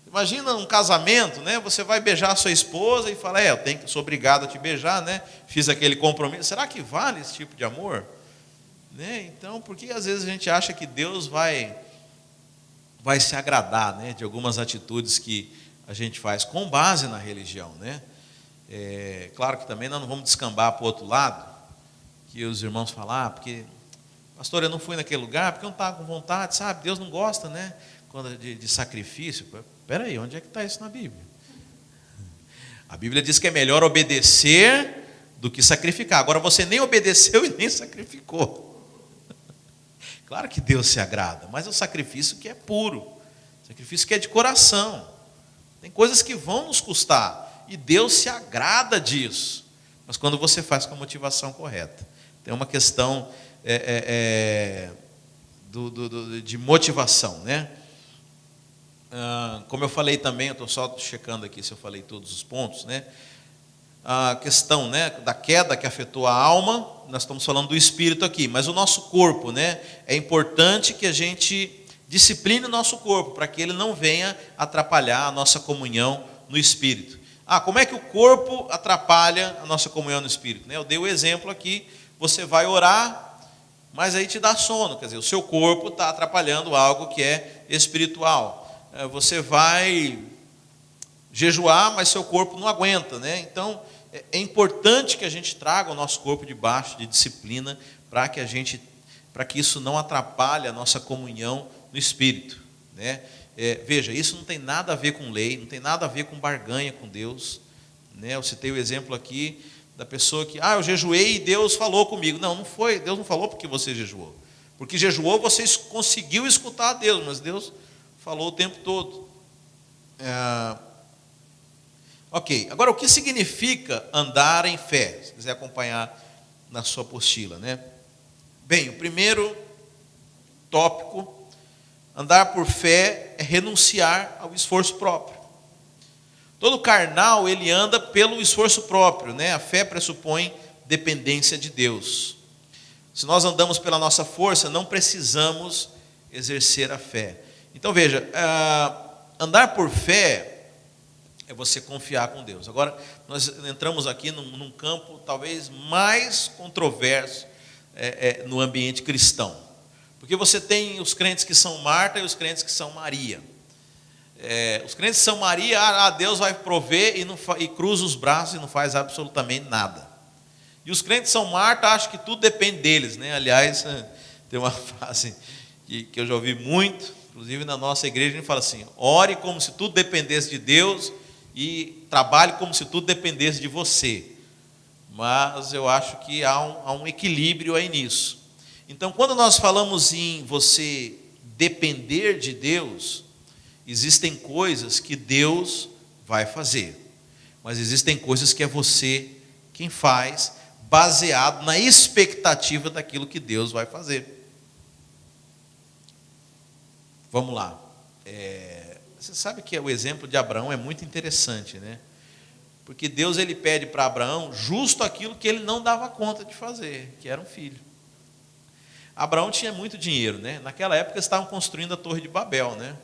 imagina um casamento, né? Você vai beijar a sua esposa e fala, sou obrigado a te beijar, né? Fiz aquele compromisso. Será que vale esse tipo de amor? Né? Então, por que às vezes a gente acha que Deus vai se agradar, né, de algumas atitudes que a gente faz com base na religião, né? Claro que também nós não vamos descambar para o outro lado, que os irmãos falam, porque, pastor, eu não fui naquele lugar porque eu não estava com vontade, sabe? Deus não gosta, né, de sacrifício. Espera aí, onde é que está isso na Bíblia? A Bíblia diz que é melhor obedecer do que sacrificar. Agora você nem obedeceu e nem sacrificou. Claro que Deus se agrada, mas é o sacrifício que é puro, sacrifício que é de coração. Tem coisas que vão nos custar, e Deus se agrada disso. Mas quando você faz com a motivação correta. Tem uma questão de motivação, né? Como eu falei também, eu estou só checando aqui se eu falei todos os pontos, né? A questão, né, da queda que afetou a alma, nós estamos falando do espírito aqui, mas o nosso corpo, né, é importante que a gente discipline o nosso corpo, para que ele não venha atrapalhar a nossa comunhão no espírito. Como é que o corpo atrapalha a nossa comunhão no espírito? Eu dei o exemplo aqui, você vai orar, mas aí te dá sono, quer dizer, o seu corpo está atrapalhando algo que é espiritual. Você vai jejuar, mas seu corpo não aguenta, né? Então, é importante que a gente traga o nosso corpo debaixo de disciplina para que isso não atrapalhe a nossa comunhão no Espírito, né? Veja, isso não tem nada a ver com lei, não tem nada a ver com barganha com Deus, né? Eu citei o exemplo aqui da pessoa que, eu jejuei e Deus falou comigo. Não foi, Deus não falou porque você jejuou. Porque jejuou, você conseguiu escutar a Deus, mas Deus falou o tempo todo. Ok, agora o que significa andar em fé? Se quiser acompanhar na sua apostila, né? Bem, o primeiro tópico, andar por fé é renunciar ao esforço próprio. Todo carnal, ele anda pelo esforço próprio, né? A fé pressupõe dependência de Deus. Se nós andamos pela nossa força, não precisamos exercer a fé. Então veja, andar por fé é você confiar com Deus. Agora, nós entramos aqui num campo talvez mais controverso no ambiente cristão. Porque você tem os crentes que são Marta e os crentes que são Maria. Os crentes que são Maria, Deus vai prover e cruza os braços e não faz absolutamente nada. E os crentes que são Marta acham que tudo depende deles, né? Aliás, tem uma frase que eu já ouvi muito, inclusive na nossa igreja, a gente fala assim: ore como se tudo dependesse de Deus e trabalhe como se tudo dependesse de você. Mas eu acho que há um equilíbrio aí nisso. Então, quando nós falamos em você depender de Deus, existem coisas que Deus vai fazer, mas existem coisas que é você quem faz, baseado na expectativa daquilo que Deus vai fazer. Vamos lá. Você sabe que o exemplo de Abraão é muito interessante, né? Porque Deus ele pede para Abraão justo aquilo que ele não dava conta de fazer, que era um filho. Abraão tinha muito dinheiro, né? Naquela época eles estavam construindo a Torre de Babel, né?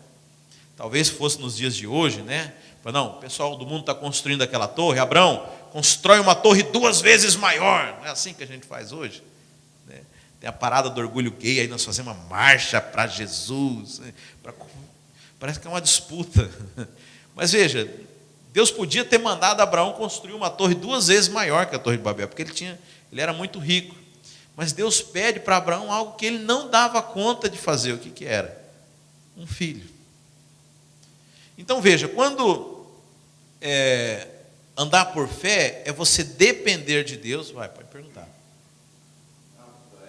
Talvez fosse nos dias de hoje, né? Não, o pessoal do mundo está construindo aquela torre. Abraão, constrói uma torre 2 vezes maior. Não é assim que a gente faz hoje, né? Tem a parada do orgulho gay, aí nós fazemos uma marcha para Jesus, né? Parece que é uma disputa. Mas veja, Deus podia ter mandado Abraão construir uma torre 2 vezes maior que a Torre de Babel, porque ele era muito rico. Mas Deus pede para Abraão algo que ele não dava conta de fazer. O que era? Um filho. Então veja, quando andar por fé é você depender de Deus. Pode perguntar. Não, você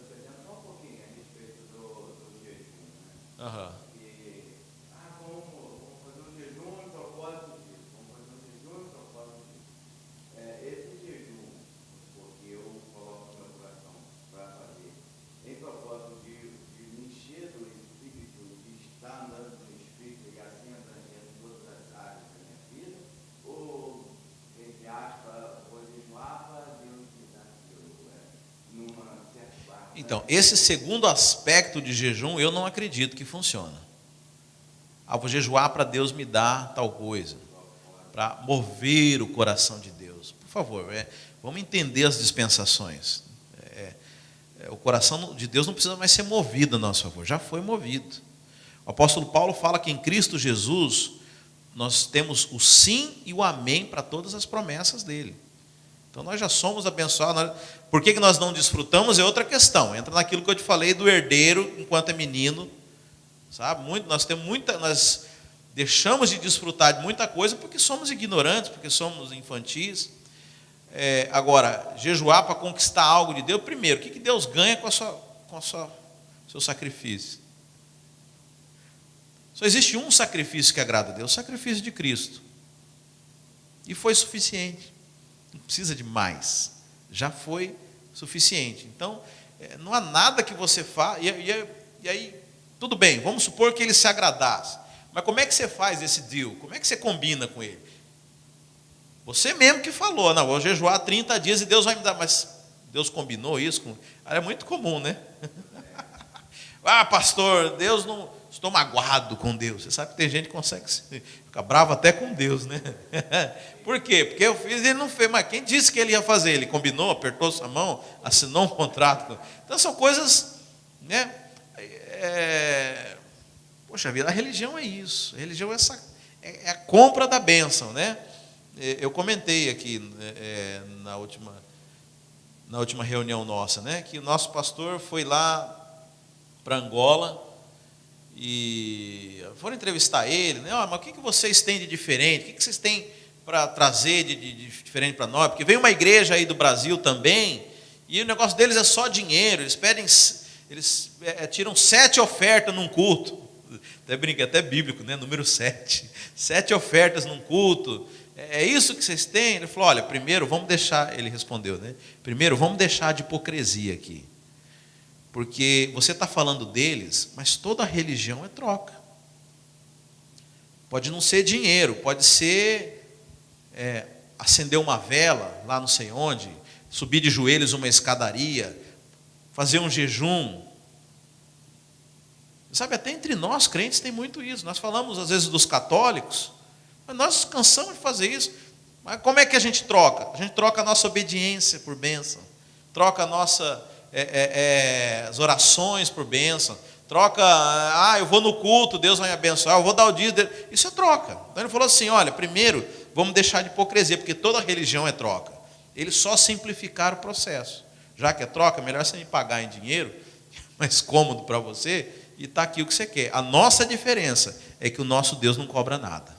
tem só um pouquinho a respeito do jejum, né? Aham. Vamos fazer um jejum em propósito disso. Vamos fazer um jejum em propósito disso. Esse jejum, porque eu coloco no meu coração para fazer, em propósito de me encher do Espírito, de estar andando no Espírito e assim abrangendo todas as áreas da minha vida, ou, entre aspas, vou jejuar para Deus me dar aquilo, numa certa parte. Então, esse segundo aspecto de jejum, eu não acredito que funciona. Vou jejuar para Deus me dar tal coisa, para mover o coração de Deus. Por favor, vamos entender as dispensações. O coração de Deus não precisa mais ser movido a nosso favor, já foi movido. O apóstolo Paulo fala que em Cristo Jesus nós temos o sim e o amém para todas as promessas dele. Então nós já somos abençoados. Por que nós não desfrutamos é outra questão. Entra naquilo que eu te falei do herdeiro enquanto é menino. Sabe? Nós deixamos de desfrutar de muita coisa porque somos ignorantes, porque somos infantis. Agora, jejuar para conquistar algo de Deus, primeiro, o que Deus ganha com seu sacrifício? Só existe um sacrifício que agrada a Deus, o sacrifício de Cristo. E foi suficiente. Não precisa de mais. Já foi suficiente. Então, não há nada que você faça. E aí, tudo bem, vamos supor que ele se agradasse. Mas como é que você faz esse deal? Como é que você combina com ele? Você mesmo que falou, não, vou jejuar 30 dias e Deus vai me dar. Mas Deus combinou isso? É muito comum, né? Pastor, Deus não... Estou magoado com Deus. Você sabe que tem gente que consegue ficar bravo até com Deus, né? Por quê? Porque eu fiz e ele não fez. Mas quem disse que ele ia fazer? Ele combinou, apertou sua mão, assinou um contrato. Então são coisas, né? Poxa vida, a religião é isso. A religião é a compra da bênção, né? Eu comentei aqui na última reunião nossa, né? Que o nosso pastor foi lá para Angola e foram entrevistar ele, né? Mas o que vocês têm de diferente? O que vocês têm para trazer de diferente para nós? Porque vem uma igreja aí do Brasil também e o negócio deles é só dinheiro. Eles tiram 7 ofertas num culto. Até brinca, até bíblico, né? Número 7. 7 ofertas num culto. É isso que vocês têm? Ele falou, olha, primeiro vamos deixar, ele respondeu, né? Primeiro vamos deixar de hipocrisia aqui. Porque você está falando deles, mas toda religião é troca. Pode não ser dinheiro, pode ser acender uma vela lá não sei onde, subir de joelhos uma escadaria, fazer um jejum. Sabe, até entre nós crentes tem muito isso. Nós falamos às vezes dos católicos, mas nós cansamos de fazer isso. Mas como é que a gente troca? A gente troca a nossa obediência por bênção, troca a nossa, as orações por bênção, troca, eu vou no culto, Deus vai me abençoar, eu vou dar o dízimo. Isso é troca. Então ele falou assim, olha, primeiro, vamos deixar de hipocrisia, porque toda religião é troca. Eles só simplificaram o processo. Já que é troca, melhor você me pagar em dinheiro, mais cômodo para você, e está aqui o que você quer. A nossa diferença é que o nosso Deus não cobra nada.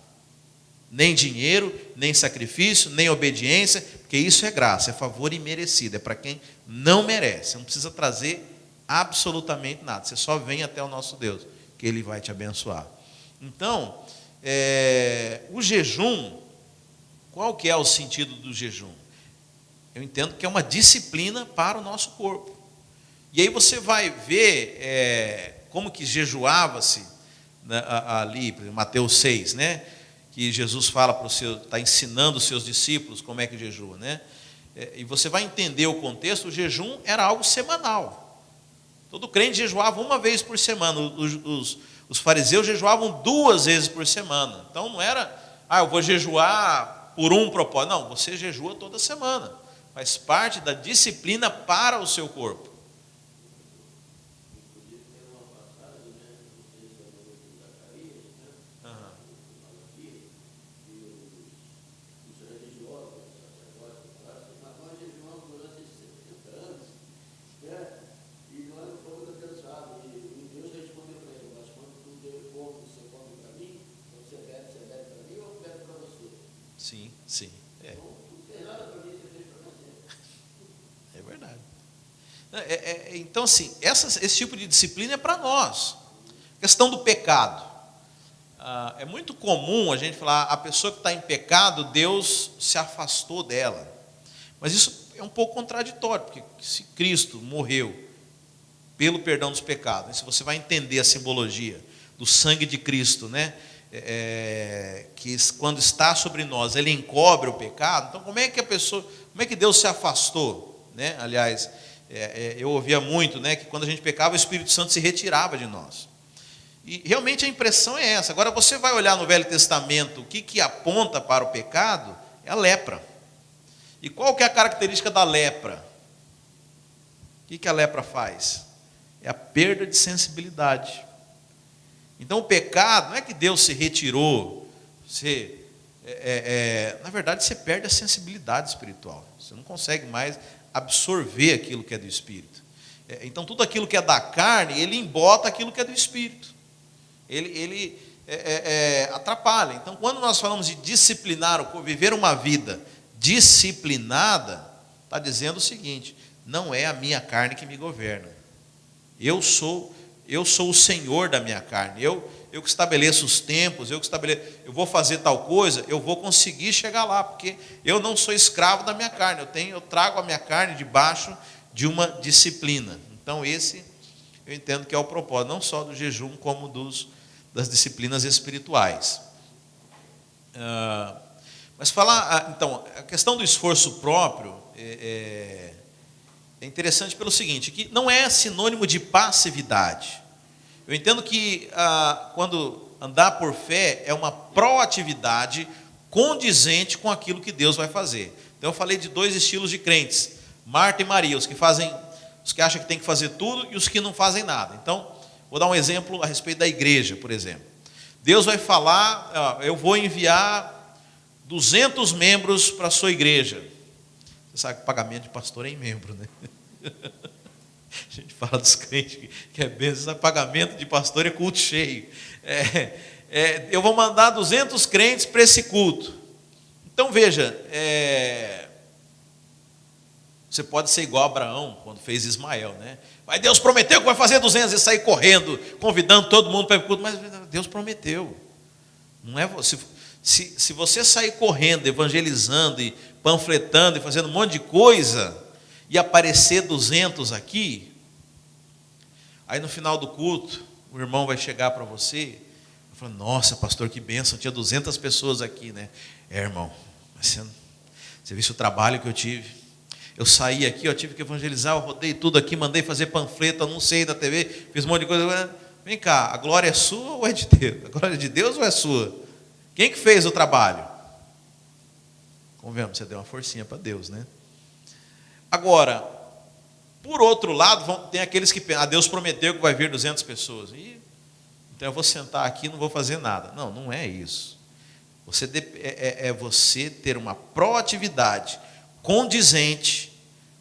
Nem dinheiro, nem sacrifício, nem obediência, porque isso é graça, é favor imerecido, é para quem não merece. Você não precisa trazer absolutamente nada, você só vem até o nosso Deus, que Ele vai te abençoar. Então, o jejum, qual que é o sentido do jejum? Eu entendo que é uma disciplina para o nosso corpo. E aí você vai ver como que jejuava-se, né, ali, em Mateus 6, né? Que Jesus fala para está ensinando os seus discípulos como é que jejua, né? E você vai entender o contexto. O jejum era algo semanal. Todo crente jejuava uma vez por semana. Os fariseus jejuavam 2 vezes por semana. Então não era, eu vou jejuar por um propósito. Não, você jejua toda semana. Faz parte da disciplina para o seu corpo. Sim, sim. É verdade. Então, assim, esse tipo de disciplina é para nós. Questão do pecado. É muito comum a gente falar, a pessoa que está em pecado, Deus se afastou dela. Mas isso é um pouco contraditório, porque se Cristo morreu pelo perdão dos pecados, se você vai entender a simbologia do sangue de Cristo, né? Que quando está sobre nós, ele encobre o pecado. Então, como é que Deus se afastou, né? Aliás, eu ouvia muito, né, que quando a gente pecava, o Espírito Santo se retirava de nós. E realmente a impressão é essa. Agora, você vai olhar no Velho Testamento, o que aponta para o pecado é a lepra. E qual que é a característica da lepra? O que a lepra faz? É a perda de sensibilidade. Então, o pecado não é que Deus se retirou, na verdade, você perde a sensibilidade espiritual. Você não consegue mais absorver aquilo que é do Espírito. Então, tudo aquilo que é da carne, ele embota aquilo que é do Espírito. Ele atrapalha. Então, quando nós falamos de disciplinar, viver uma vida disciplinada, está dizendo o seguinte: não é a minha carne que me governa. Eu sou o Senhor da minha carne, eu que estabeleço os tempos, eu vou fazer tal coisa, eu vou conseguir chegar lá, porque eu não sou escravo da minha carne, eu trago a minha carne debaixo de uma disciplina. Então esse eu entendo que é o propósito, não só do jejum, como das disciplinas espirituais. Mas então, a questão do esforço próprio é interessante pelo seguinte, que não é sinônimo de passividade. Eu entendo que quando andar por fé é uma proatividade condizente com aquilo que Deus vai fazer. Então eu falei de 2 estilos de crentes, Marta e Maria, os que acham que tem que fazer tudo e os que não fazem nada. Então, vou dar um exemplo a respeito da igreja, por exemplo. Deus vai falar, eu vou enviar 200 membros para a sua igreja. Você sabe que o pagamento de pastor é em membro, né? A gente fala dos crentes que é bênção, pagamento de pastor é culto cheio. Eu vou mandar 200 crentes para esse culto. Então veja, você pode ser igual a Abraão quando fez Ismael, né? Mas Deus prometeu que vai fazer 200 e sair correndo, convidando todo mundo para o culto. Mas Deus prometeu. Não é você. Se você sair correndo, evangelizando e panfletando e fazendo um monte de coisa e aparecer 200 aqui, aí no final do culto o irmão vai chegar para você e falar: nossa, pastor, que bênção, tinha 200 pessoas aqui, né? Irmão, você viu o trabalho que eu tive? Eu saí aqui, eu tive que evangelizar, eu rodei tudo aqui, mandei fazer panfleto, anunciei na TV, fiz um monte de coisa. Vem cá, a glória é sua ou é de Deus? A glória é de Deus ou é sua? Quem que fez o trabalho? Convenhamos, você deu uma forcinha para Deus, né? Agora, por outro lado, tem aqueles que pensam, Deus prometeu que vai vir 200 pessoas. Então eu vou sentar aqui e não vou fazer nada. Não, não é isso. É você ter uma proatividade condizente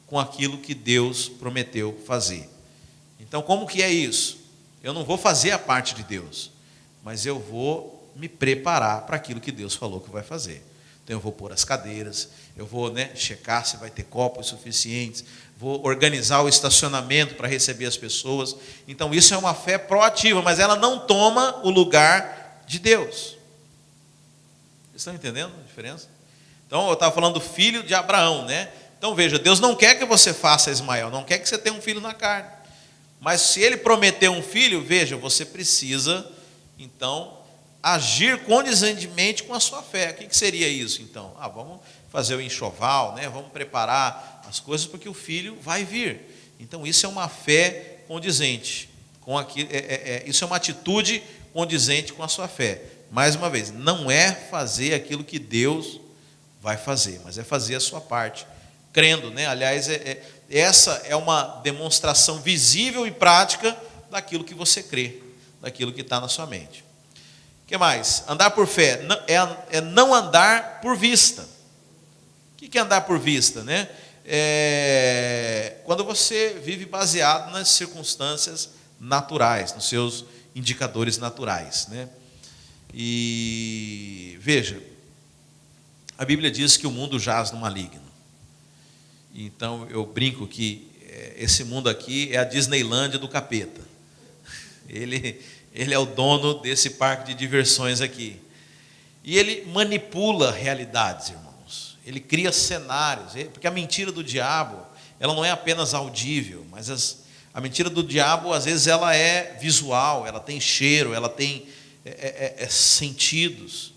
com aquilo que Deus prometeu fazer. Então, como que é isso? Eu não vou fazer a parte de Deus, mas eu vou me preparar para aquilo que Deus falou que vai fazer. Então eu vou pôr as cadeiras, eu vou checar se vai ter copos suficientes, vou organizar o estacionamento para receber as pessoas. Então isso é uma fé proativa, mas ela não toma o lugar de Deus. Vocês estão entendendo a diferença? Então eu estava falando do filho de Abraão, né? Então veja, Deus não quer que você faça Ismael, não quer que você tenha um filho na carne. Mas se ele prometeu um filho, veja, você precisa, então, agir condizentemente com a sua fé. O que seria isso, então? Vamos fazer o enxoval, né? Vamos preparar as coisas porque o filho vai vir. Então, isso é uma fé condizente. Isso é uma atitude condizente com a sua fé. Mais uma vez, não é fazer aquilo que Deus vai fazer, mas é fazer a sua parte, crendo, né? Aliás, essa é uma demonstração visível e prática daquilo que você crê, daquilo que está na sua mente. O que mais? Andar por fé é não andar por vista. O que é andar por vista, né? Quando você vive baseado nas circunstâncias naturais, nos seus indicadores naturais, né? E veja, a Bíblia diz que o mundo jaz no maligno. Então eu brinco que esse mundo aqui é a Disneylândia do capeta. Ele é o dono desse parque de diversões aqui. E ele manipula realidades, irmãos. Ele cria cenários, porque a mentira do diabo, ela não é apenas audível, mas a mentira do diabo, às vezes, ela é visual, ela tem cheiro, ela tem sentidos.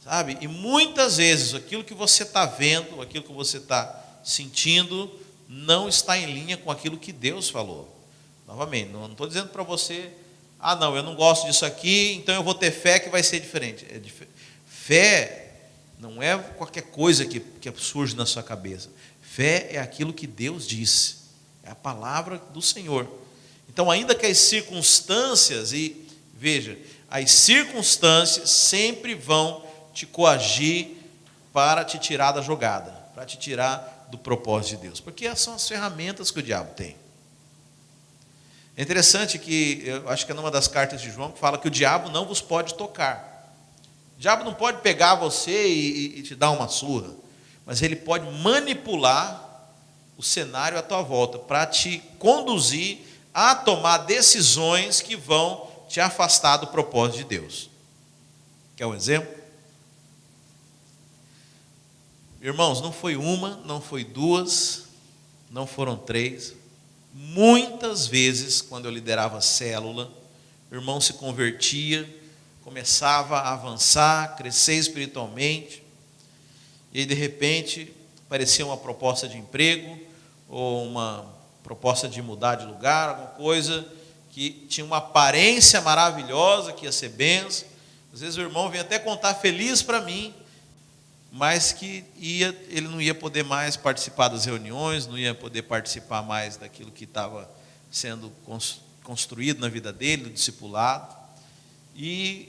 Sabe? E muitas vezes aquilo que você está vendo, aquilo que você está sentindo, não está em linha com aquilo que Deus falou. Novamente, não estou dizendo para você, não, eu não gosto disso aqui, então eu vou ter fé que vai ser diferente. Fé não é qualquer coisa que surge na sua cabeça. Fé é aquilo que Deus disse, é a palavra do Senhor. Então, ainda que as circunstâncias, e veja, as circunstâncias sempre vão te coagir para te tirar da jogada, para te tirar do propósito de Deus, porque essas são as ferramentas que o diabo tem. É interessante que, eu acho que é numa das cartas de João, que fala que o diabo não vos pode tocar. O diabo não pode pegar você e te dar uma surra, mas ele pode manipular o cenário à tua volta, para te conduzir a tomar decisões que vão te afastar do propósito de Deus. Quer um exemplo? Irmãos, não foi uma, não foi duas, não foram três. Muitas vezes, quando eu liderava célula, o irmão se convertia, começava a avançar, crescer espiritualmente, e aí, de repente, aparecia uma proposta de emprego, ou uma proposta de mudar de lugar, alguma coisa que tinha uma aparência maravilhosa, que ia ser bênção. Às vezes o irmão vinha até contar feliz para mim, mas que ele não ia poder mais participar das reuniões, não ia poder participar mais daquilo que estava sendo construído na vida dele, do discipulado. E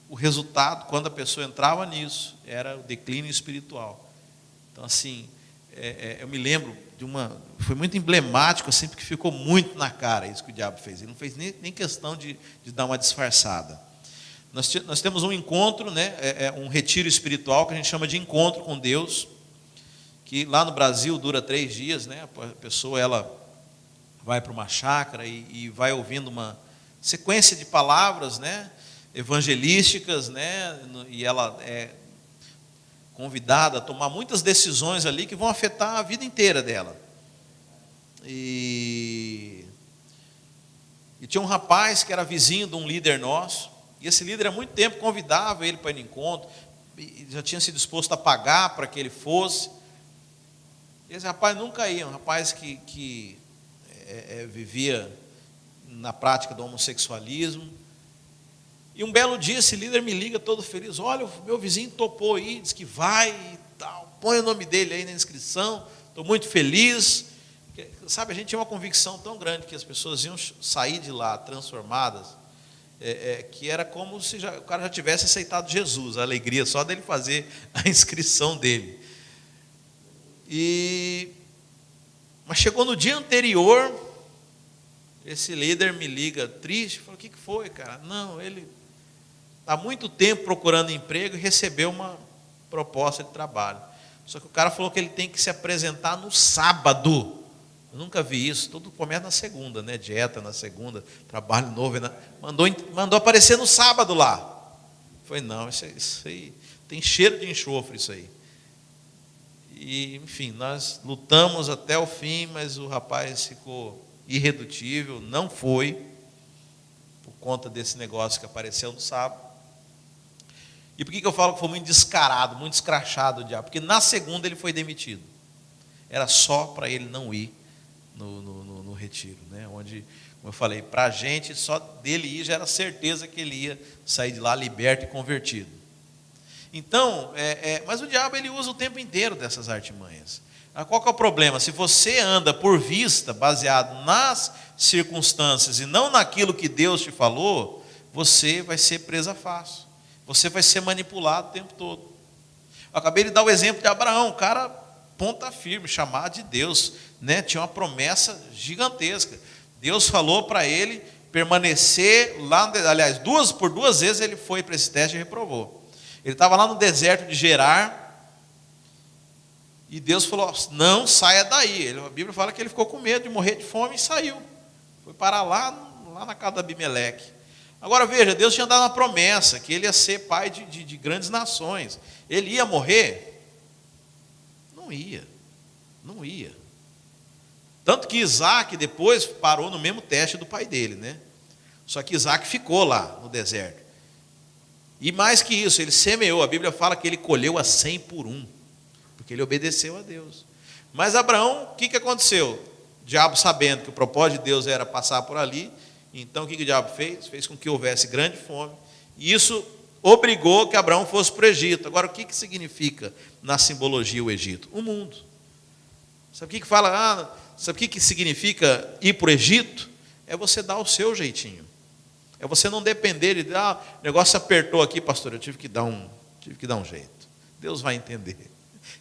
o resultado, quando a pessoa entrava nisso, era o declínio espiritual. Então, assim, eu me lembro foi muito emblemático, assim, porque ficou muito na cara isso que o diabo fez. Ele não fez nem questão de dar uma disfarçada. Nós temos um encontro, né, um retiro espiritual que a gente chama de encontro com Deus, que lá no Brasil dura 3 dias, né? A pessoa ela vai para uma chácara e vai ouvindo uma sequência de palavras, né, evangelísticas, né, e ela é convidada a tomar muitas decisões ali que vão afetar a vida inteira dela. E tinha um rapaz que era vizinho de um líder nosso. E esse líder há muito tempo convidava ele para ir no encontro, e já tinha se disposto a pagar para que ele fosse. E esse rapaz nunca ia, um rapaz que vivia na prática do homossexualismo. E um belo dia esse líder me liga todo feliz: olha, o meu vizinho topou aí, diz que vai e tal, põe o nome dele aí na inscrição, estou muito feliz. Sabe, a gente tinha uma convicção tão grande que as pessoas iam sair de lá transformadas, que era como se o cara já tivesse aceitado Jesus, a alegria só dele fazer a inscrição dele. Mas chegou no dia anterior, esse líder me liga triste, falou: o que foi, cara? Não, ele está há muito tempo procurando emprego e recebeu uma proposta de trabalho. Só que o cara falou que ele tem que se apresentar no sábado. Eu nunca vi isso, tudo começa na segunda, né? Dieta na segunda, trabalho novo. Mandou aparecer no sábado lá. Eu falei: não, isso aí tem cheiro de enxofre isso aí. E, enfim, nós lutamos até o fim, mas o rapaz ficou irredutível, não foi, por conta desse negócio que apareceu no sábado. E por que eu falo que foi muito descarado, muito escrachado o diabo? Porque na segunda ele foi demitido. Era só para ele não ir no retiro, né? Onde, como eu falei, para a gente, só dele ir já era certeza que ele ia sair de lá liberto e convertido. Então, mas o diabo ele usa o tempo inteiro dessas artimanhas. Qual que é o problema? Se você anda por vista, baseado nas circunstâncias e não naquilo que Deus te falou, você vai ser presa fácil. Você vai ser manipulado o tempo todo. Eu acabei de dar o exemplo de Abraão, o cara ponta firme, chamado de Deus, né? Tinha uma promessa gigantesca. Deus falou para ele permanecer lá, aliás, por duas vezes ele foi para esse teste e reprovou. Ele estava lá no deserto de Gerar, e Deus falou: não saia daí. A Bíblia fala que ele ficou com medo de morrer de fome e saiu. Foi parar lá na casa de Abimeleque. Agora veja, Deus tinha dado uma promessa, que ele ia ser pai de grandes nações. Ele ia morrer? Não ia. Tanto que Isaac depois parou no mesmo teste do pai dele, né? Só que Isaac ficou lá no deserto. E mais que isso, ele semeou. A Bíblia fala que ele colheu a 100 por 1, porque ele obedeceu a Deus. Mas Abraão, o que aconteceu? O diabo, sabendo que o propósito de Deus era passar por ali, então o que o diabo fez? Fez com que houvesse grande fome, e isso obrigou que Abraão fosse para o Egito. Agora, o que significa na simbologia o Egito? O mundo. Sabe o que fala? Sabe o que significa ir para o Egito? É você dar o seu jeitinho. É você não depender de, o negócio apertou aqui, pastor, eu tive que dar um jeito. Deus vai entender.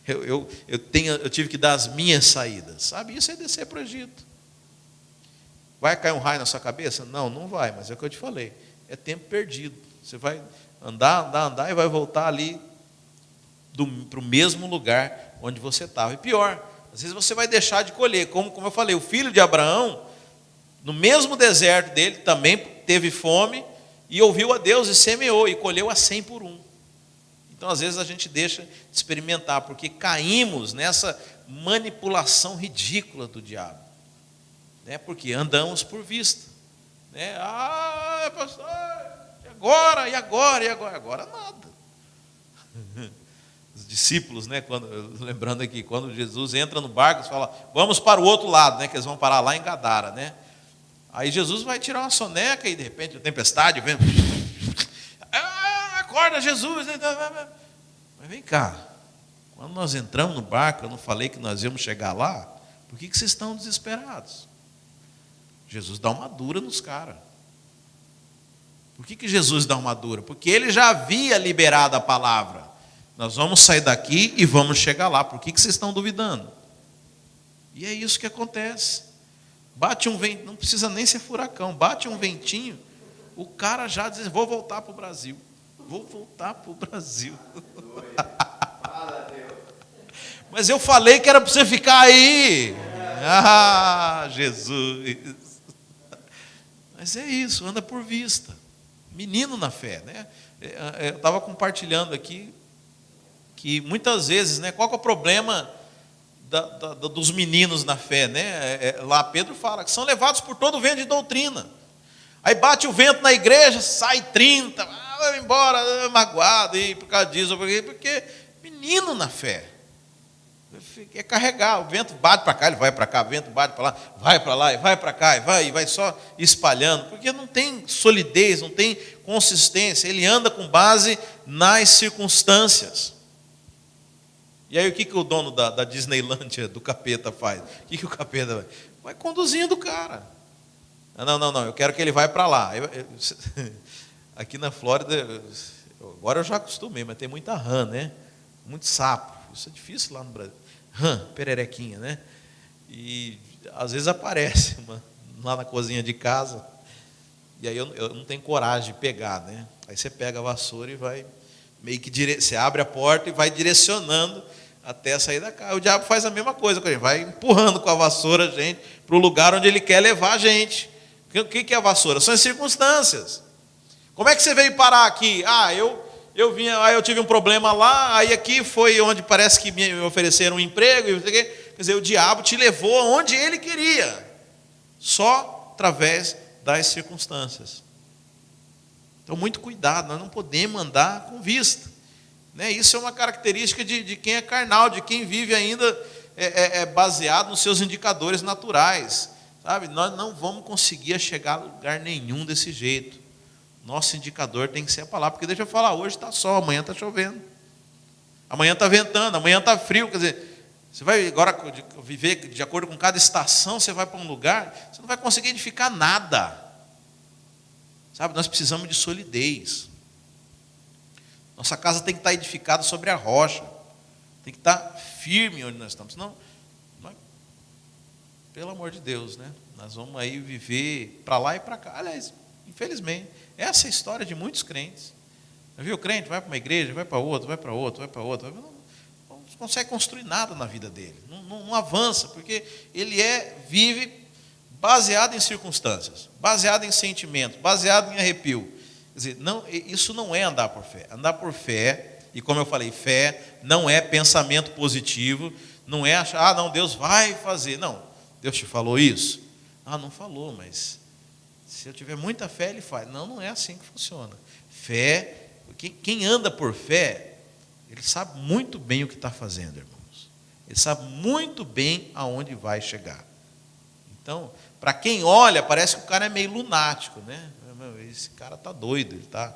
Eu tive que dar as minhas saídas. Sabe, isso é descer para o Egito. Vai cair um raio na sua cabeça? Não, não vai, mas é o que eu te falei. É tempo perdido. Você vai andar e vai voltar ali para o mesmo lugar onde você estava. E pior, às vezes você vai deixar de colher. Como eu falei, o filho de Abraão, no mesmo deserto dele, também teve fome e ouviu a Deus e semeou e colheu a 100 por 1. Então, às vezes, a gente deixa de experimentar, porque caímos nessa manipulação ridícula do diabo. Né? Porque andamos por vista. Né? Pastor, e agora? Agora nada. Os discípulos, né, lembrando aqui, quando Jesus entra no barco, eles falam: vamos para o outro lado, né, que eles vão parar lá em Gadara, né? Aí Jesus vai tirar uma soneca e de repente a tempestade vem. Acorda, Jesus! Mas vem cá, quando nós entramos no barco, eu não falei que nós íamos chegar lá? Por que vocês estão desesperados? Jesus dá uma dura nos caras. Por que Jesus dá uma dura? Porque ele já havia liberado a palavra. Nós vamos sair daqui e vamos chegar lá. Por que vocês estão duvidando? E é isso que acontece. Bate um vento, não precisa nem ser furacão, bate um ventinho, o cara já diz: vou voltar para o Brasil. Mas eu falei que era para você ficar aí. Jesus. Mas é isso, anda por vista. Menino na fé, né? Eu estava compartilhando aqui que muitas vezes, né, qual que é o problema dos meninos na fé, né? Lá Pedro fala que são levados por todo o vento de doutrina. Aí bate o vento na igreja, sai 30, vai embora, magoado, e por causa disso, porque menino na fé. quer carregar, o vento bate para cá, ele vai para cá, o vento bate para lá, e vai para cá, e vai só espalhando, porque não tem solidez, não tem consistência, ele anda com base nas circunstâncias. E aí o que o dono da Disneylândia, do capeta, faz? O que o capeta faz? Vai conduzindo o cara. Não, eu quero que ele vá para lá. Aqui na Flórida, agora eu já acostumei, mas tem muita rã, né? Muito sapo. Isso é difícil lá no Brasil. Rã, pererequinha, né? E às vezes aparece lá na cozinha de casa. E aí eu não tenho coragem de pegar, né? Aí você pega a vassoura e vai meio que você abre a porta e vai direcionando até sair da casa. O diabo faz a mesma coisa com a gente, vai empurrando com a vassoura a gente para o lugar onde ele quer levar a gente. O que é a vassoura? São as circunstâncias. Como é que você veio parar aqui? Eu tive um problema lá, aí aqui foi onde parece que me ofereceram um emprego, quer dizer, o diabo te levou aonde ele queria, só através das circunstâncias. Então, muito cuidado, nós não podemos andar com vista. Né? Isso é uma característica de quem é carnal, de quem vive ainda baseado nos seus indicadores naturais. Sabe? Nós não vamos conseguir chegar a lugar nenhum desse jeito. Nosso indicador tem que ser a palavra, porque deixa eu falar, hoje está sol, amanhã está chovendo, amanhã está ventando, amanhã está frio, quer dizer, você vai agora viver de acordo com cada estação, você vai para um lugar, você não vai conseguir edificar nada, sabe, nós precisamos de solidez, nossa casa tem que estar edificada sobre a rocha, tem que estar firme onde nós estamos, senão, pelo amor de Deus, né? Nós vamos aí viver para lá e para cá, aliás, infelizmente, essa é a história de muitos crentes. Viu? O crente vai para uma igreja, vai para outra, vai para outra, vai para outra. Não consegue construir nada na vida dele. Não avança, porque ele vive baseado em circunstâncias, baseado em sentimentos, baseado em arrepio. Quer dizer, isso não é andar por fé. Andar por fé, e como eu falei, fé não é pensamento positivo, não é achar, não, Deus vai fazer. Não, Deus te falou isso? Não falou, mas se eu tiver muita fé, ele faz. Não é assim que funciona. Fé, quem anda por fé, ele sabe muito bem o que está fazendo, irmãos. Ele sabe muito bem aonde vai chegar. Então, para quem olha, parece que o cara é meio lunático, né? Esse cara está doido, ele está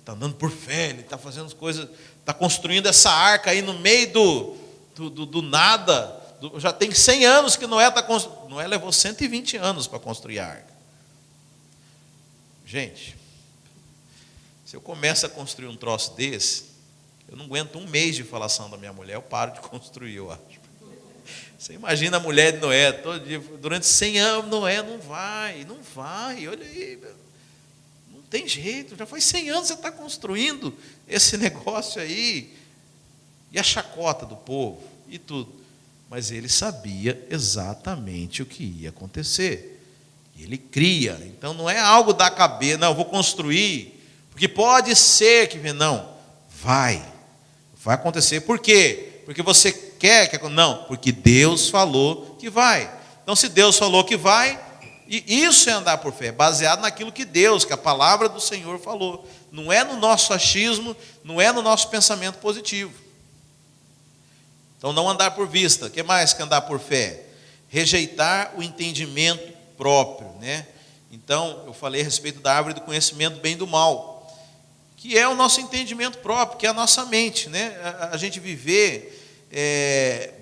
andando por fé, ele está fazendo as coisas, está construindo essa arca aí no meio do nada. Já tem 100 anos que Noé está construindo. Noé levou 120 anos para construir a arca. Gente, se eu começo a construir um troço desse, eu não aguento um mês de falação da minha mulher, eu paro de construir, eu acho. Você imagina a mulher de Noé, todo dia, durante 100 anos, Noé não vai, olha aí, não tem jeito, já faz 100 anos que você está construindo esse negócio aí, e a chacota do povo, e tudo. Mas ele sabia exatamente o que ia acontecer. Ele cria, então não é algo da cabeça, não, eu vou construir, porque pode ser que, não, vai acontecer, por quê? Porque você quer que, não, porque Deus falou que vai, então se Deus falou que vai, e isso é andar por fé, baseado naquilo que a palavra do Senhor falou, não é no nosso achismo, não é no nosso pensamento positivo. Então não andar por vista, o que mais que andar por fé? Rejeitar o entendimento próprio, né? Então, eu falei a respeito da árvore do conhecimento do bem e do mal, que é o nosso entendimento próprio, que é a nossa mente, né? A gente viver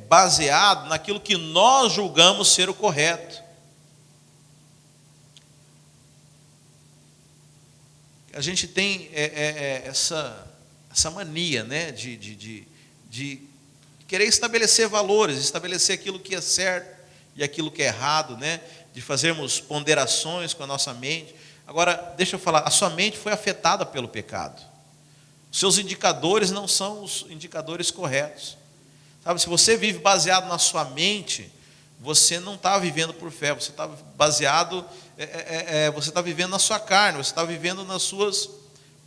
baseado naquilo que nós julgamos ser o correto. A gente tem essa mania, né? de querer estabelecer valores, estabelecer aquilo que é certo e aquilo que é errado, né? De fazermos ponderações com a nossa mente. Agora, deixa eu falar, a sua mente foi afetada pelo pecado. Os seus indicadores não são os indicadores corretos. Sabe, se você vive baseado na sua mente, você não está vivendo por fé, você está baseado, você está vivendo na sua carne, você está vivendo nas suas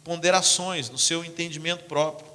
ponderações, no seu entendimento próprio.